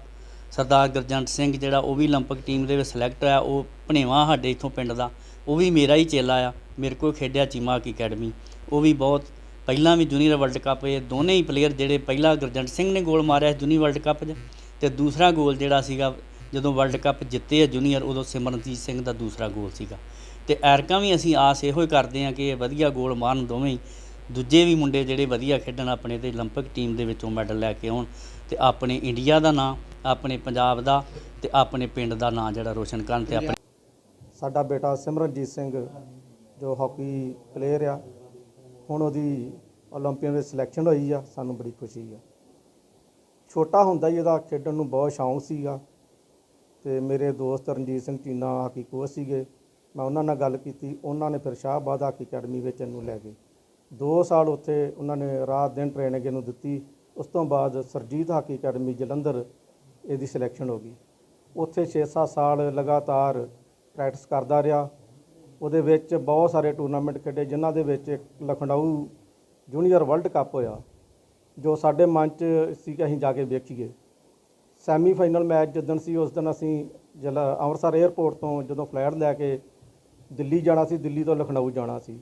Speaker 20: ਸਰਦਾਰ ਗੁਰਜੰਟ ਸਿੰਘ, ਜਿਹੜਾ ਉਹ ਵੀ 올림픽 ਟੀਮ ਦੇ ਵਿੱਚ ਸਿਲੈਕਟ ਹੋਇਆ। ਉਹ ਭਣੇਵਾ ਸਾਡੇ ਇੱਥੋਂ ਪਿੰਡ ਦਾ, ਉਹ ਵੀ ਮੇਰਾ ਹੀ ਚੇਲਾ ਆ, ਮੇਰੇ ਕੋਲ ਖੇਡਿਆ ਚੀਮਾ ਹਾਕੀ ਅਕੈਡਮੀ। ਉਹ ਵੀ ਬਹੁਤ ਪਹਿਲਾਂ ਵੀ ਜੂਨੀਅਰ ਵਰਲਡ ਕੱਪ, ਇਹ ਦੋਨੇ ਹੀ ਪਲੇਅਰ ਜਿਹੜੇ ਪਹਿਲਾਂ ਗੁਰਜੰਟ ਸਿੰਘ ਨੇ ਗੋਲ ਮਾਰਿਆ ਜੂਨੀਅਰ ਵਰਲਡ ਕੱਪ 'ਚ, ਤੇ ਦੂਸਰਾ ਗੋਲ ਜਿਹੜਾ ਸੀਗਾ ਜਦੋਂ ਵਰਲਡ ਕੱਪ ਜਿੱਤੇ ਆ ਜੂਨੀਅਰ, ਉਦੋਂ ਸਿਮਰਨਜੀਤ ਸਿੰਘ ਦਾ ਦੂਸਰਾ ਗੋਲ ਸੀਗਾ। ਤੇ ਐਰਕਾਂ ਵੀ ਅਸੀਂ ਆਸ ਇਹੋ ਹੀ ਕਰਦੇ ਹਾਂ ਕਿ ਇਹ ਵਧੀਆ ਗੋਲ ਮਾਰਨ ਦੋਵੇਂ ਹੀ, ਦੂਜੇ ਵੀ ਮੁੰਡੇ ਜਿਹੜੇ ਵਧੀਆ ਖੇਡਣ ਆਪਣੇ ਤੇ 올림픽 ਟੀਮ ਦੇ ਵਿੱਚੋਂ ਮੈਡਲ ਲੈ ਕੇ ਆਉਣ ਤੇ ਆਪਣੇ ਇੰਡੀਆ ਦਾ ਨਾਂ, ਆਪਣੇ ਪੰਜਾਬ ਦਾ ਤੇ ਆਪਣੇ ਪਿੰਡ ਦਾ ਨਾਂ ਜਿਹੜਾ ਰੋਸ਼ਨ ਕਰਨ। ਤੇ ਆਪਣੇ
Speaker 21: ਸਾਡਾ ਬੇਟਾ ਸਿਮਰਨਜੀਤ ਸਿੰਘ ਜੋ ਹਾਕੀ ਪਲੇਅਰ ਆ, ਹੁਣ ਉਹਦੀ 올림픽 ਵਿੱਚ ਸਿਲੈਕਸ਼ਨ ਹੋਈ ਆ, ਸਾਨੂੰ ਬੜੀ ਖੁਸ਼ੀ ਆ। ਛੋਟਾ ਹੁੰਦਾ ਹੀ ਇਹਦਾ ਖੇਡਣ ਨੂੰ ਬਹੁਤ ਸ਼ੌਂਕ ਸੀਗਾ ਤੇ ਮੇਰੇ ਦੋਸਤ ਰਣਜੀਤ ਸਿੰਘ ਚੀਨਾ ਹਾਕੀ ਕੋਚ ਸੀਗੇ, ਮੈਂ ਉਹਨਾਂ ਨਾਲ ਗੱਲ ਕੀਤੀ, ਉਹਨਾਂ ਨੇ ਫਿਰ ਸ਼ਾਹਬਾਦ ਹਾਕੀ ਅਕੈਡਮੀ ਵਿੱਚ ਇਹਨੂੰ ਲੈ ਗਏ। 2 ਸਾਲ ਉੱਥੇ ਉਹਨਾਂ ਨੇ ਰਾਤ ਦਿਨ ਟ੍ਰੇਨਿੰਗ ਇਹਨੂੰ ਦਿੱਤੀ। ਉਸ ਤੋਂ ਬਾਅਦ ਸਰਜੀਤ ਹਾਕੀ ਅਕੈਡਮੀ ਜਲੰਧਰ ਇਹਦੀ ਸਿਲੈਕਸ਼ਨ ਹੋ ਗਈ। ਉੱਥੇ 6-7 ਸਾਲ ਲਗਾਤਾਰ ਪ੍ਰੈਕਟਿਸ ਕਰਦਾ ਰਿਹਾ। ਉਹਦੇ ਵਿੱਚ ਬਹੁਤ ਸਾਰੇ ਟੂਰਨਾਮੈਂਟ ਖੇਡੇ, ਜਿਨ੍ਹਾਂ ਦੇ ਵਿੱਚ ਇੱਕ ਲਖਨਊ ਜੂਨੀਅਰ ਵਰਲਡ ਕੱਪ ਹੋਇਆ, ਜੋ ਸਾਡੇ ਮਨ 'ਚ ਸੀ ਕਿ ਅਸੀਂ ਜਾ ਕੇ ਵੇਖੀਏ। ਸੈਮੀਫਾਈਨਲ ਮੈਚ ਜਿੱਦਣ ਸੀ, ਉਸ ਦਿਨ ਅਸੀਂ ਅੰਮ੍ਰਿਤਸਰ ਏਅਰਪੋਰਟ ਤੋਂ ਜਦੋਂ ਫਲਾਈਟ ਲੈ ਕੇ ਦਿੱਲੀ ਜਾਣਾ ਸੀ, ਦਿੱਲੀ ਤੋਂ ਲਖਨਊ ਜਾਣਾ ਸੀ,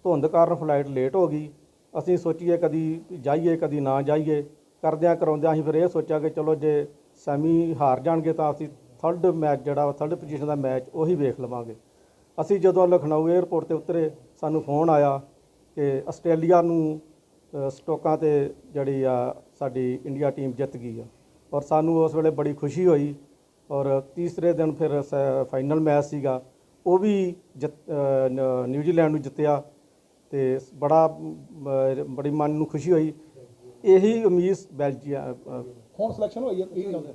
Speaker 21: ਧੁੰਦ ਕਾਰਨ ਫਲਾਈਟ ਲੇਟ ਹੋ ਗਈ। ਅਸੀਂ ਸੋਚੀਏ ਕਦੀ ਜਾਈਏ ਕਦੀ ਨਾ ਜਾਈਏ, ਕਰਦਿਆਂ ਕਰਾਉਂਦਿਆਂ ਅਸੀਂ ਫਿਰ ਇਹ ਸੋਚਿਆ ਕਿ ਚਲੋ ਜੇ ਸੈਮੀ ਹਾਰ ਜਾਣਗੇ ਤਾਂ ਅਸੀਂ ਥਰਡ ਮੈਚ ਜਿਹੜਾ ਥਰਡ ਪੋਜੀਸ਼ਨ ਦਾ ਮੈਚ ਉਹੀ ਵੇਖ ਲਵਾਂਗੇ। ਅਸੀਂ ਜਦੋਂ ਲਖਨਊ ਏਅਰਪੋਰਟ 'ਤੇ ਉਤਰੇ, ਸਾਨੂੰ ਫੋਨ ਆਇਆ ਕਿ ਆਸਟ੍ਰੇਲੀਆ ਨੂੰ ਸਟੋਕਾਂ 'ਤੇ ਜਿਹੜੀ ਆ ਸਾਡੀ ਇੰਡੀਆ ਟੀਮ ਜਿੱਤ ਗਈ ਆ, ਔਰ ਸਾਨੂੰ ਉਸ ਵੇਲੇ ਬੜੀ ਖੁਸ਼ੀ ਹੋਈ। ਔਰ ਤੀਸਰੇ ਦਿਨ ਫਿਰ ਫਾਈਨਲ ਮੈਚ ਸੀਗਾ, ਉਹ ਵੀ ਨਿਊਜ਼ੀਲੈਂਡ ਨੂੰ ਜਿੱਤਿਆ ਤੇ ਬੜੀ ਮਨ ਨੂੰ ਖੁਸ਼ੀ ਹੋਈ। ਇਹੀ ਉਮੀਦ ਬੈਲਜੀਅਮ
Speaker 6: ਹੁਣ ਸਿਲੈਕਸ਼ਨ ਹੋਈ ਹੈ, ਕੀ ਚਾਹੁੰਦੇ?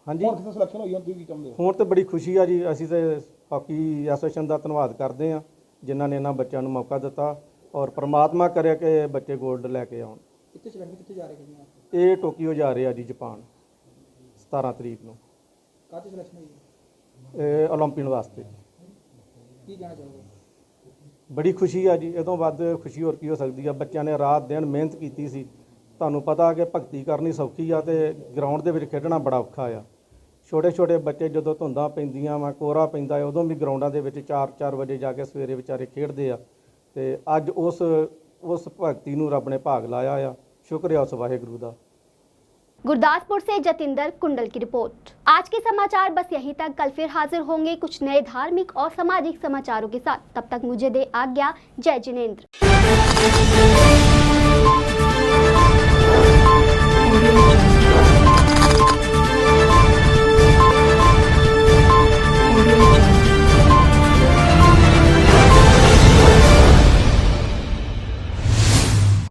Speaker 21: ਹਾਂਜੀ,
Speaker 6: ਹੁਣ ਕਿੱਥੇ ਸਿਲੈਕਸ਼ਨ ਹੋਈ ਹੈ, ਤੁਸੀਂ ਕੀ ਚਾਹੁੰਦੇ ਹੋ?
Speaker 21: ਹੁਣ ਤੇ ਬੜੀ ਖੁਸ਼ੀ ਆ ਜੀ। ਅਸੀਂ ਤੇ ਹਾਕੀ ਐਸੋਸੀਏਸ਼ਨ ਦਾ ਧੰਨਵਾਦ ਕਰਦੇ ਹਾਂ ਜਿਨ੍ਹਾਂ ਨੇ ਇਹਨਾਂ ਬੱਚਿਆਂ ਨੂੰ ਮੌਕਾ ਦਿੱਤਾ, ਔਰ ਪ੍ਰਮਾਤਮਾ ਕਰੇ ਕਿ ਬੱਚੇ ਗੋਲਡ ਲੈ ਕੇ ਆਉਣ।
Speaker 6: ਕਿੱਥੇ ਸਿਲੈਕਸ਼ਨ ਕਿੱਥੇ ਜਾ ਰਹੇ ਹੋ?
Speaker 21: ਇਹ ਟੋਕੀਓ ਜਾ ਰਹੇ ਆ ਜੀ, ਜਾਪਾਨ 17 ਤਰੀਕ ਨੂੰ।
Speaker 6: ਕਾਹਦੀ ਸਿਲੈਕਸ਼ਨ ਹੋਈ?
Speaker 21: ਇਹ 올림픽 ਵਾਸਤੇ।
Speaker 6: ਕੀ ਕਹਿਣਾ ਚਾਹੋਗੇ?
Speaker 21: ਬੜੀ ਖੁਸ਼ੀ ਆ ਜੀ, ਇਹ ਤੋਂ ਵੱਧ ਖੁਸ਼ੀ ਹੋਰ ਕੀ ਹੋ ਸਕਦੀ ਆ। ਬੱਚਿਆਂ ਨੇ ਰਾਤ ਦਿਨ ਮਿਹਨਤ ਕੀਤੀ ਸੀ। ਤੁਹਾਨੂੰ ਪਤਾ ਕਿ ਭਗਤੀ ਕਰਨੀ ਸੌਖੀ ਆ ਤੇ ਗਰਾਊਂਡ ਦੇ ਵਿੱਚ ਖੇਡਣਾ ਬੜਾ ਔਖਾ ਆ। ਛੋਟੇ ਛੋਟੇ ਬੱਚੇ ਜਦੋਂ ਧੁੰਦਾਂ ਪੈਂਦੀਆਂ ਵਾ, ਕੋਹਰਾ ਪੈਂਦਾ, ਉਦੋਂ ਵੀ ਗਰਾਊਂਡਾਂ ਦੇ ਵਿੱਚ 4-4 ਵਜੇ ਜਾ ਕੇ ਸਵੇਰੇ ਵਿਚਾਰੇ ਖੇਡਦੇ ਆ। ਤੇ ਅੱਜ ਉਸ ਭਗਤੀ ਨੂੰ ਰੱਬ ਨੇ ਭਾਗ ਲਾਇਆ ਆ। शुक्रिया उस वाहेगुरु दा।
Speaker 1: गुरदासपुर से जतिंदर कुंडल की रिपोर्ट। आज के समाचार बस यहीं तक। कल फिर हाजिर होंगे कुछ नए धार्मिक और सामाजिक समाचारों के साथ। तब तक मुझे दे आज्ञा। जय जिनेंद्र।